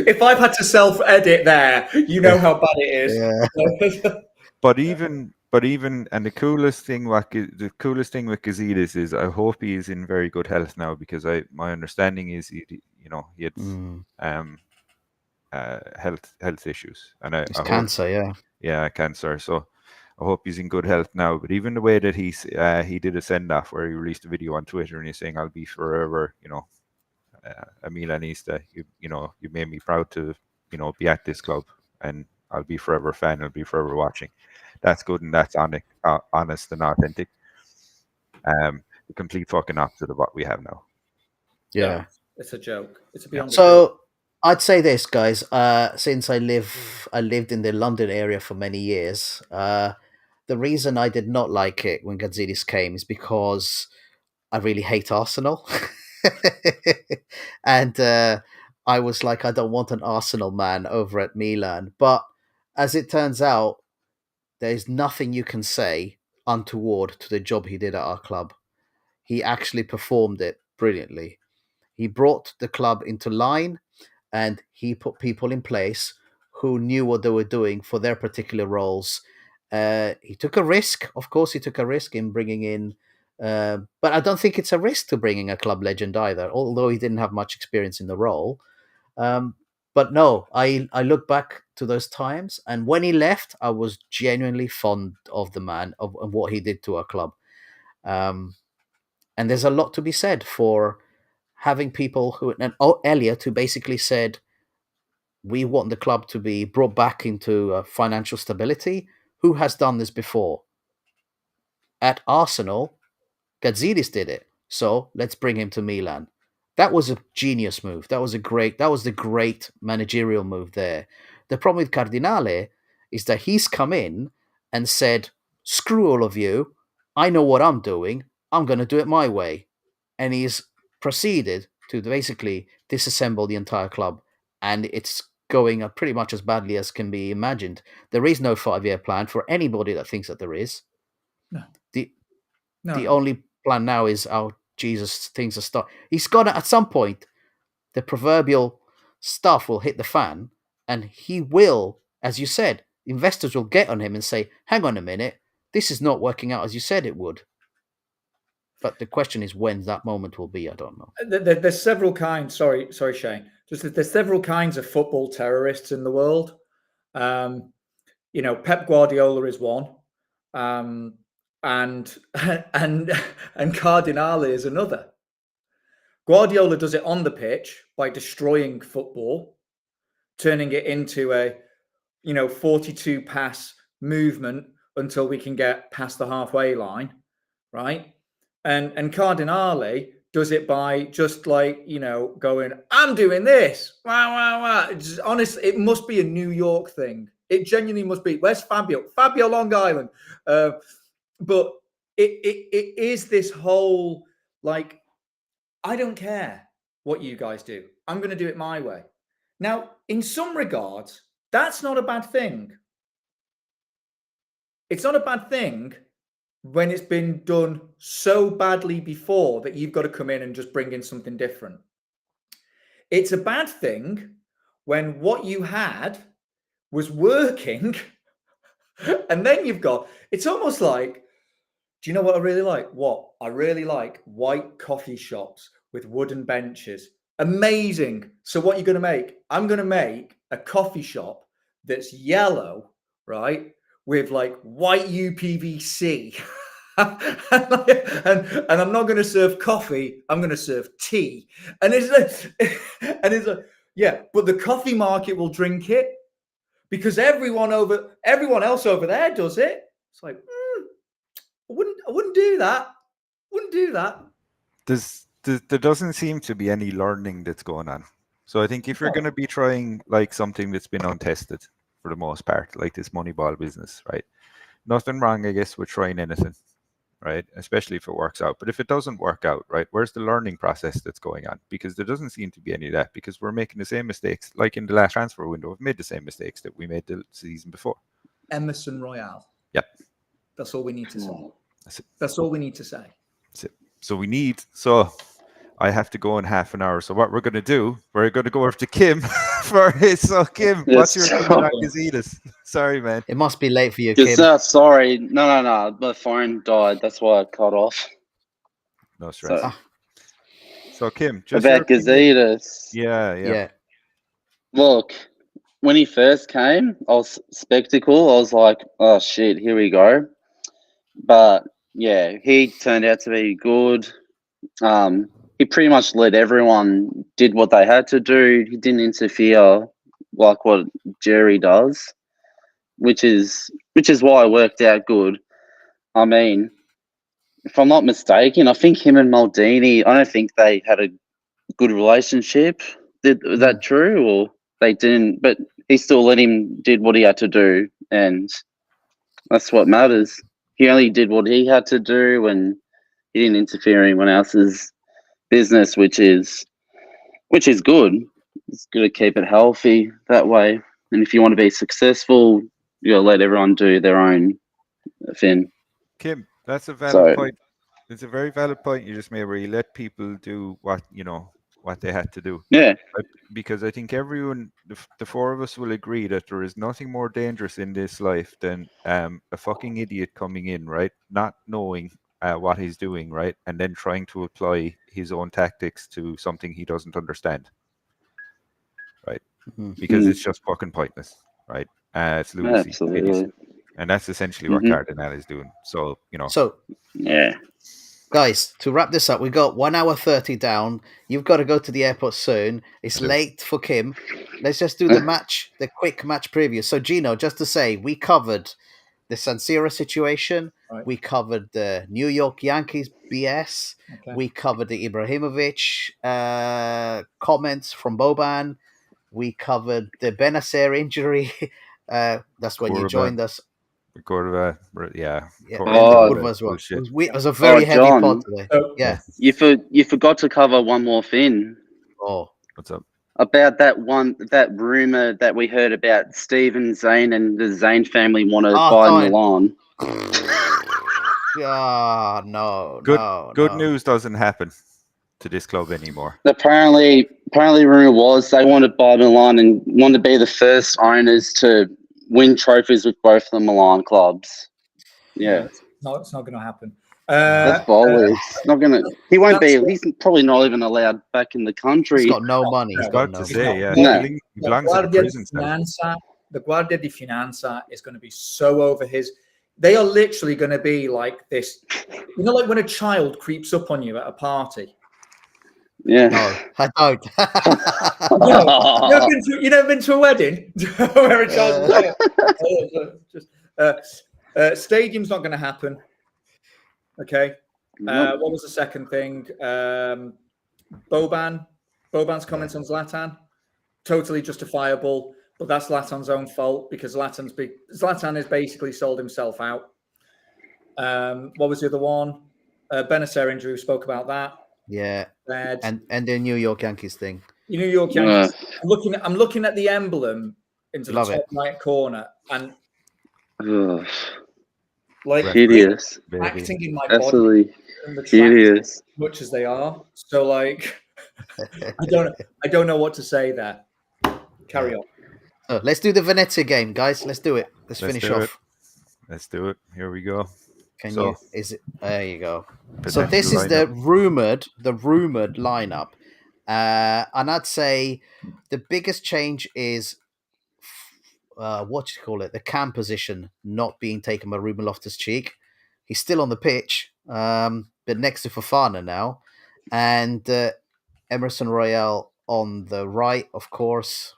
if I've had to self-edit there, you know how bad it is. Yeah. but even and the coolest thing with Gazidis is I hope he is in very good health now, because my understanding is he had health issues, and I hope, cancer, cancer. So I hope he's in good health now. But even the way that he did a send off where he released a video on Twitter and he's saying, "I'll be forever, a Milanista. You made me proud to, be at this club, and I'll be forever a fan. I'll be forever watching." That's good, and that's honest and authentic. The complete fucking opposite of what we have now. Yeah. It's a joke. It's a beyond. So I'd say this, guys. Since I lived in the London area for many years. The reason I did not like it when Gazidis came is because I really hate Arsenal. And I was like, I don't want an Arsenal man over at Milan. But as it turns out, there's nothing you can say untoward to the job he did at our club. He actually performed it brilliantly. He brought the club into line, and he put people in place who knew what they were doing for their particular roles. He took a risk. Of course, he took a risk in bringing in, but I don't think it's a risk to bringing a club legend either, although he didn't have much experience in the role. But no, I look back to those times, and when he left, I was genuinely fond of the man, of what he did to our club. And there's a lot to be said for having people who, and Elliot, who basically said, we want the club to be brought back into financial stability. Who has done this before? At Arsenal, Gazidis did it. So let's bring him to Milan. That was a genius move. That was the great managerial move there. The problem with Cardinale is that he's come in and said, screw all of you. I know what I'm doing. I'm going to do it my way. And he's proceeded to basically disassemble the entire club. And it's going pretty much as badly as can be imagined. There is no 5-year plan for anybody that thinks that there is. No. The only plan now is, oh, Jesus, things are stuck. He's got to, at some point, the proverbial stuff will hit the fan, and he will, as you said, investors will get on him and say, hang on a minute, this is not working out as you said it would. But the question is when that moment will be. I don't know. There's several kinds. Sorry, Shane. There's several kinds of football terrorists in the world. Pep Guardiola is one, and Cardinale is another. Guardiola does it on the pitch by destroying football, turning it into a 42 pass movement until we can get past the halfway line, right? And Cardinale does it by just going, I'm doing this. Wow. Honestly, it must be a New York thing. It genuinely must be. Where's Fabio? Fabio Long Island. But it is this whole, I don't care what you guys do. I'm going to do it my way. Now, in some regards, that's not a bad thing. It's not a bad thing when it's been done so badly before that you've got to come in and just bring in something different. It's a bad thing when what you had was working and then it's almost like, do you know what I really like? What? I really like white coffee shops with wooden benches. Amazing. So what are you going to make? I'm going to make a coffee shop that's yellow, right? With white UPVC and I'm not going to serve coffee. I'm going to serve tea. And it's like, yeah, but the coffee market will drink it because everyone else over there does it. It's like, I wouldn't do that. Wouldn't do that. There doesn't seem to be any learning that's going on. So I think if you're going to be trying like something that's been untested for the most part, like this Moneyball business, right? Nothing wrong, I guess, with trying anything, right? Especially if it works out. But if it doesn't work out, right, where's the learning process that's going on? Because there doesn't seem to be any of that, because we're making the same mistakes, like in the last transfer window, we've made the same mistakes that we made the season before. Emerson Royale. Yep. That's all we need to say. That's it. That's all we need to say. That's it. So I have to go in half an hour. So what we're going to do, we're going to go over to Kim for his. So Kim, what's your opinion on Gazidis? Sorry, man. It must be late for you, Kim. Sorry. No. My phone died. That's why I cut off. No stress. So Kim, just about Gazidis. Yeah. Look, when he first came, I was skeptical. I was like, oh shit, here we go. But yeah, he turned out to be good. He pretty much let everyone did what they had to do. He didn't interfere like what Jerry does, which is why it worked out good. I mean, if I'm not mistaken, I think him and Maldini, I don't think they had a good relationship. Was that true, or they didn't? But he still let him did what he had to do, and that's what matters. He only did what he had to do, and he didn't interfere in anyone else's business, which is good. It's good to keep it healthy that way. And if you want to be successful, you gotta let everyone do their own thing. Kim, that's a valid point. It's a very valid point you just made, where you let people do what they had to do. Yeah. Because I think everyone, the four of us, will agree that there is nothing more dangerous in this life than a fucking idiot coming in, right, not knowing what he's doing, right, and then trying to apply his own tactics to something he doesn't understand, right? Because it's just fucking pointless, right? It's lunacy. Absolutely. And that's essentially what Cardinal is doing. So, So, yeah. Guys, to wrap this up, we've got 1 hour 30 down. You've got to go to the airport soon. It's late for Kim. Let's just do the quick match preview. So, Gino, just to say, we covered the San Siro situation. Right. We covered the New York Yankees BS. Okay. We covered the Ibrahimovic comments from Boban. We covered the Benacer injury. That's when you joined us. Cordova, yeah. Cordova as well. It was a very heavy pod today. Yeah. You forgot to cover one more thing. Oh, what's up? About that rumor that we heard about Steven Zane and the Zane family want to buy Milan. No. Good news doesn't happen to this club anymore. Apparently, rumor was they want to buy Milan and want to be the first owners to win trophies with both of the Milan clubs. Yeah. No, it's not going to happen. That's bold. It's not going to. He won't be. He's probably not even allowed back in the country. He's got no money. He's got no money. He belongs in the prison cell. The Guardia di Finanza is going to be so over his. They are literally going to be like this. You know, like when a child creeps up on you at a party. Yeah. No, I don't. You never been to a wedding where a child stadium's not going to happen. Okay. What was the second thing? Boban's comments on Zlatan, totally justifiable, but that's Zlatan's own fault because Zlatan has basically sold himself out. What was the other one? Benacer injury. We spoke about that. Yeah, and the New York Yankees thing. New York Yankees. I'm looking at the emblem into the top right corner, and like hideous, acting in my absolutely body, in the hideous, as much as they are. So like, I don't know what to say there. Carry on. So let's do the Venezia game, guys. Let's do it. Let's finish off. Let's do it. Here we go. There you go. So this is the rumored lineup. And I'd say the biggest change is the cam position not being taken by Ruben Loftus-Cheek. He's still on the pitch, but next to Fofana now, and Emerson Royale on the right, of course,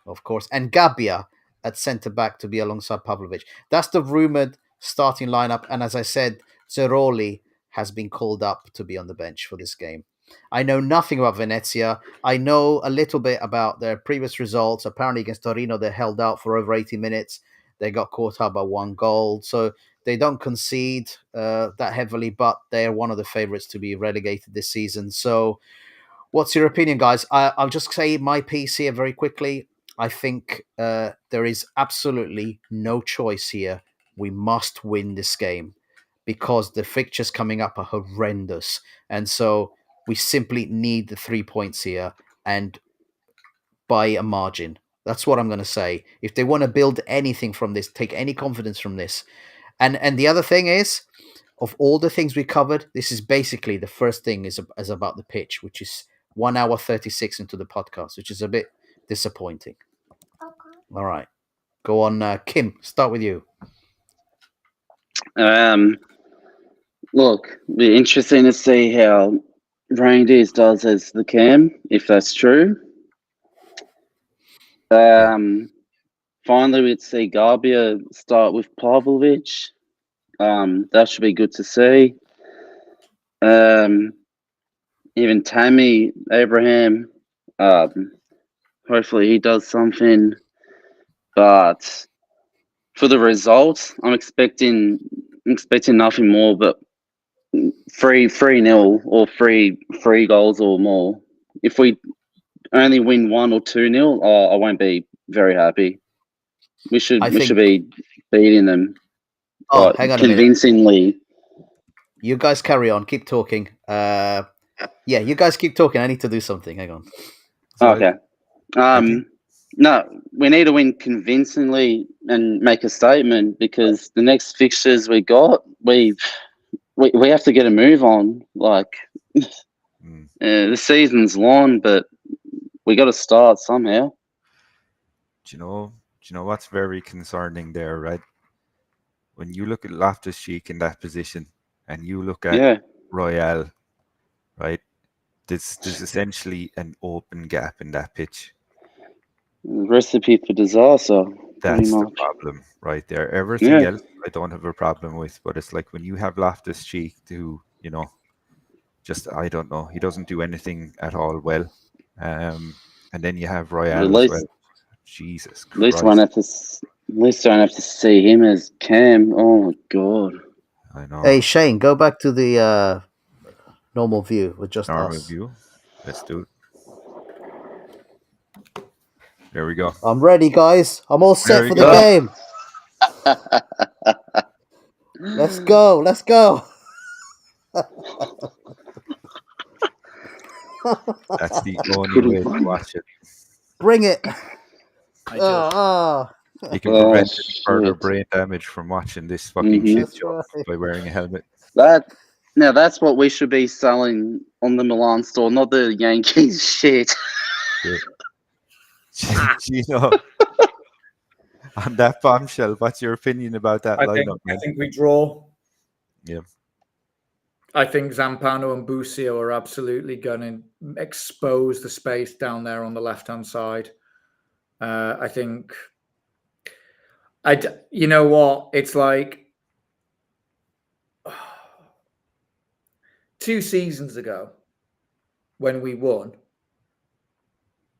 and Gabia at centre back to be alongside Pavlovic. That's the rumored starting lineup, and as I said, Zeroli has been called up to be on the bench for this game. I know nothing about Venezia. I know a little bit about their previous results. Apparently against Torino, they held out for over 80 minutes. They got caught up by 1 goal. So they don't concede that heavily, but they're one of the favourites to be relegated this season. So what's your opinion, guys? I'll just say my piece here very quickly. I think there is absolutely no choice here. We must win this game because the fixtures coming up are horrendous. And so we simply need the 3 points here and by a margin. That's what I'm going to say. If they want to build anything from this, take any confidence from this. And the other thing is, of all the things we covered, this is basically the first thing is about the pitch, which is 1 hour 36 into the podcast, which is a bit disappointing. All right. Go on, Kim, start with you. Look, be interesting to see how Reindeers does as the cam, if that's true. Finally, we'd see Garbia start with Pavlovic. That should be good to see. Even Tammy Abraham, hopefully he does something. But for the results, I'm expecting nothing more but 3-0 or three goals or more. If we only win 1 or 2-0, I won't be very happy. We should be beating them. Oh, hang on convincingly. a minute. You guys carry on. Keep talking. You guys keep talking. I need to do something. Hang on. Okay. No, we need to win convincingly and make a statement because the next fixtures we got, we have to get a move on. Like the season's long, but we got to start somehow. Do you know what's very concerning there, right? When you look at Loftus-Cheek in that position, and you look at Royale, right? There's essentially an open gap in that pitch. Recipe for disaster. That's the problem right there. Everything else I don't have a problem with, but it's like when you have Loftus-Cheek who, just, I don't know, he doesn't do anything at all well. And then you have Royale as well. Jesus Christ. At least I don't have to see him as Cam. Oh my God. I know. Hey, Shane, go back to the normal view with just normal us. View. Let's do it. There we go. I'm ready, guys. I'm all set for the game. Let's go. Let's go. That's the only way to watch it. Bring it. You can prevent further brain damage from watching this fucking shit show by wearing a helmet. That's what we should be selling on the Milan store, not the Yankees shit. On that bombshell, what's your opinion about that lineup? I think we draw. Yeah. I think Zampano and Busio are absolutely going to expose the space down there on the left-hand side. I think, you know what? It's like 2 seasons ago when we won,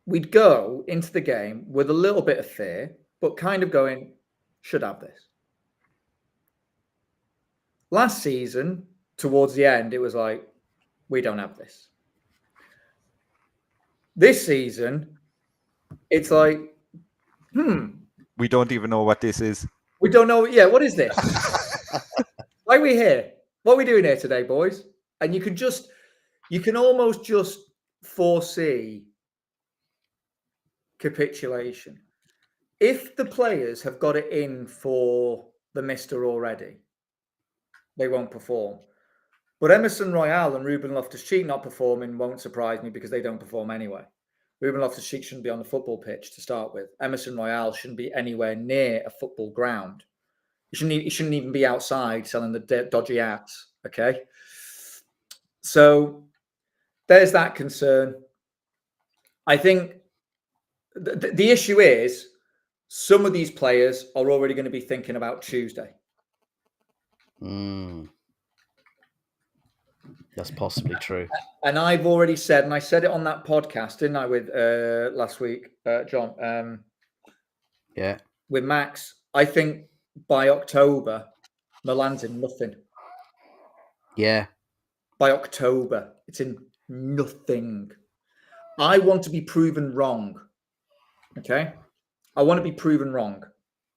we'd go into the game with a little bit of fear, but kind of going, should have this. Last season, towards the end, it was like, we don't have this. This season, it's like, we don't even know what this is. We don't know. Yeah, what is this? Why are we here? What are we doing here today, boys? And you can almost just foresee capitulation. If the players have got it in for the Mister already, they won't perform. But Emerson Royale and Ruben Loftus-Cheek not performing won't surprise me because they don't perform anyway. Ruben Loftus-Cheek shouldn't be on the football pitch to start with. Emerson Royale shouldn't be anywhere near a football ground. He shouldn't even be outside selling the dodgy hats. Okay, so there's that concern. I think the issue is some of these players are already going to be thinking about Tuesday. That's possibly true. And I've already said, and I said it on that podcast, didn't I, with last week, John? Yeah. With Max, I think by October, Milan's in nothing. Yeah. By October, it's in nothing. I want to be proven wrong. Okay? I want to be proven wrong.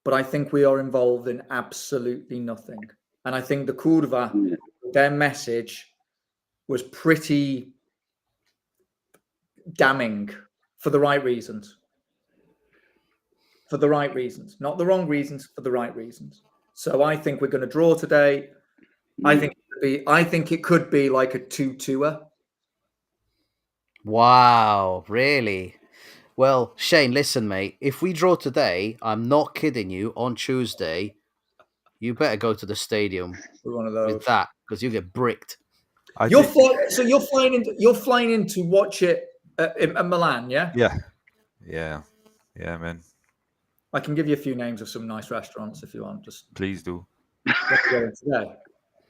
But I think we are involved in absolutely nothing. And I think the Curva, their message was pretty damning for the right reasons. For the right reasons. Not the wrong reasons, for the right reasons. So I think we're going to draw today. I think it could be like a 2-2er. Wow, really? Well, Shane, listen, mate. If we draw today, I'm not kidding you, on Tuesday, you better go to the stadium We're one of those. with that, because you get bricked. You're flying in to watch it at Milan, yeah? Yeah, man. I can give you a few names of some nice restaurants if you want. Just Please do. today.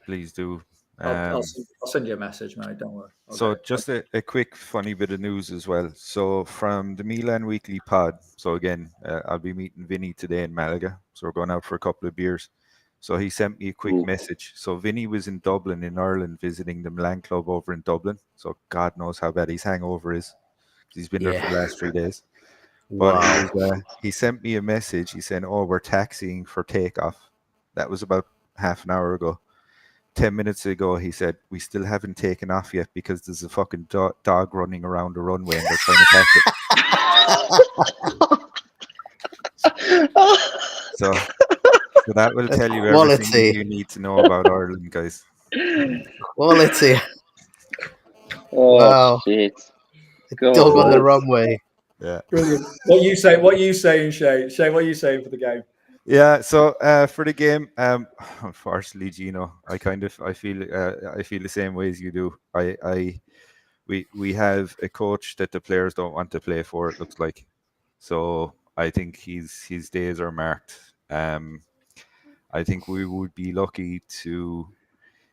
Please do. I'll send you a message, mate. Don't worry. So just a quick funny bit of news as well. So from the Milan Weekly Pod. So again, I'll be meeting Vinny today in Malaga. So we're going out for a couple of beers. So he sent me a quick message. So Vinny was in Dublin in Ireland visiting the Milan club over in Dublin. So God knows how bad his hangover is. He's been there for the last 3 days. But he sent me a message. He said, "Oh, we're taxiing for takeoff." That was about half an hour ago. 10 minutes ago, he said, "We still haven't taken off yet because there's a fucking dog running around the runway and they're trying to catch it." So that will tell you everything you need to know about Ireland, guys. Quality. Oh, shit. Dog on the runway. Yeah. Brilliant. What are you saying, Shane? Shane, what are you saying for the game? Yeah, so for the game, unfortunately, Gino, I feel the same way as you do. We have a coach that the players don't want to play for, it looks like. So I think his days are marked. I think we would be lucky to,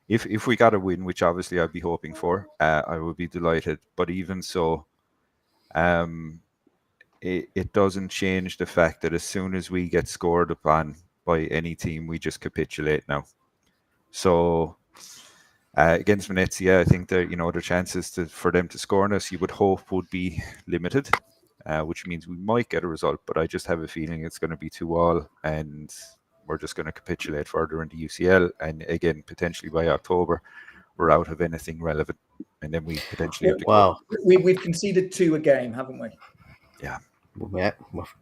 if we got a win, which obviously I'd be hoping for, I would be delighted. But even so, it doesn't change the fact that as soon as we get scored upon by any team, we just capitulate now. So against Venezia, I think that the chances for them to score on us, you would hope, would be limited, which means we might get a result. But I just have a feeling it's going to be 2-2, and we're just going to capitulate further in the UCL. And again, potentially by October, we're out of anything relevant, and then we potentially have to go. We've conceded 2 a game, haven't we? Yeah.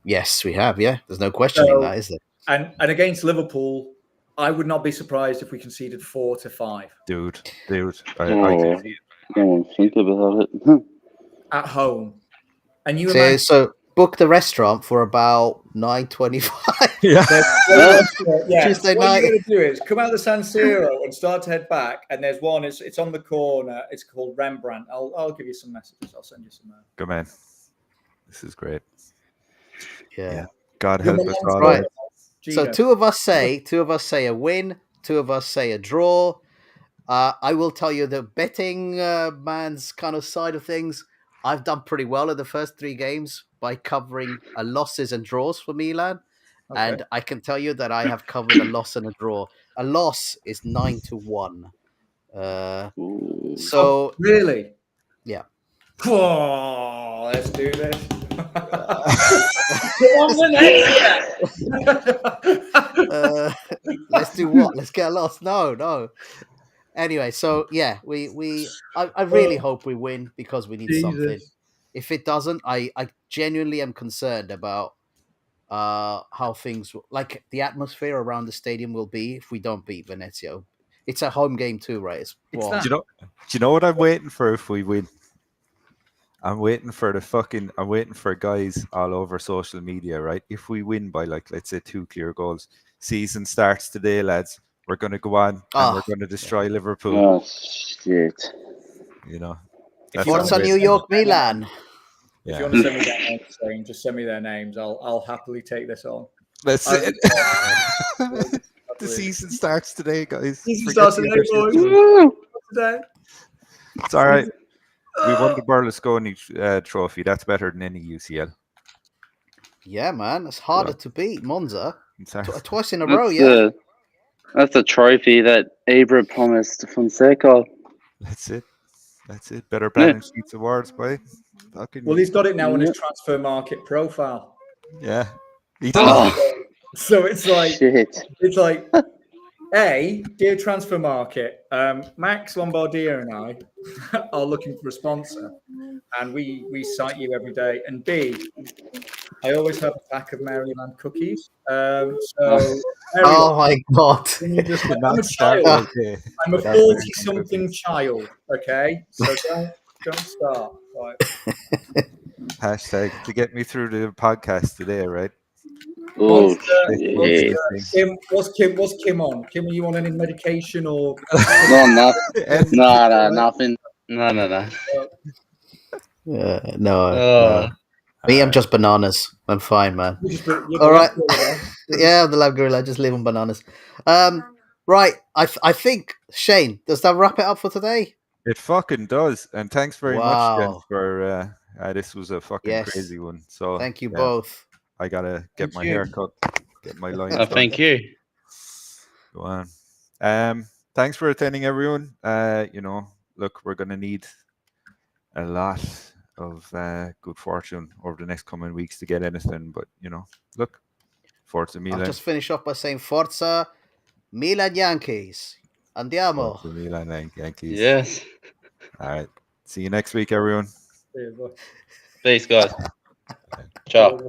Yes, we have. Yeah, there's no questioning that, is there? And against Liverpool, I would not be surprised if we conceded 4 to 5. Dude, I can see it. Don't think about it. At home, and you so book the restaurant for about 9:25. Yeah. Tuesday night. What you're going to do is come out of the San Siro and start to head back. And there's one. It's on the corner. It's called Rembrandt. I'll give you some messages. I'll send you some. Good man. This is great. Yeah. God help us all. Right. So two of us say a win. 2 of us say a draw. I will tell you the betting man's kind of side of things. I've done pretty well in the first 3 games by covering losses and draws for Milan. Okay. And I can tell you that I have covered a loss and a draw. A loss is 9-1. So really? Yeah. Oh, let's do this. Let's do what? Let's get a loss. No. Anyway, so yeah, I really hope we win because we need something. If it doesn't, I genuinely am concerned about how things, like the atmosphere around the stadium will be if we don't beat Venezia. It's a home game too, right? Do you know what I'm waiting for if we win? I'm waiting for guys all over social media, right? If we win by, like, let's say 2 clear goals, season starts today, lads. We're going to go on and we're going to destroy Liverpool. Oh shit! You know, If that's you the want Forza way New to do York, it. Milan. If Yeah. you want to send me their names, Shane, just send me their names. I'll happily take this on. That's I- it. The Absolutely. season starts today, guys. Season Forget starts the today, other shit. boys. Woo! Today. It's all right. We won the Berlusconi trophy. That's better than any UCL. Yeah, man. It's harder to beat Monza. It's all right. Twice in a row, That's the trophy that Ibra promised Fonseca. That's it. That's it. Better Yeah. balance sheets awards, boy. Fucking Well, he's got it now on his transfer market profile. yeah. He does. Oh So it's like shit! dear transfer market, Max Lombardia and I are looking for a sponsor, and we cite you every day. And B, I always have a pack of Maryland cookies. So Oh my God. can you just, Did I'm a not start child. okay. I'm a without American 40-something cookies. child. Okay, so don't start. Right. Hashtag to get me through the podcast today, right? Oh Easy shit! thing. What's Kim on? Kim, are you on any medication or? No, And nothing. No. No. Me, I'm just bananas. I'm fine, man. All right. Yeah, the lab gorilla. Just live on bananas. Right. I think, Shane, does that wrap it up for today? it fucking does. And thanks very much, Jen, Wow. for this was a fucking Yes. crazy one. So Thank you yeah, both. I gotta get Thank my you. hair cut, get my lines Oh, done. thank you. Go on. Thanks for attending, everyone. You know, look, we're gonna need a lot of good fortune over the next coming weeks to get anything. But you know, look, Forza I'll Milan, just finish off by saying Forza Milan Yankees. Andiamo. Forza Milan, and Yankees. Yes. All right. See you next week, everyone. Peace, guys. Ciao.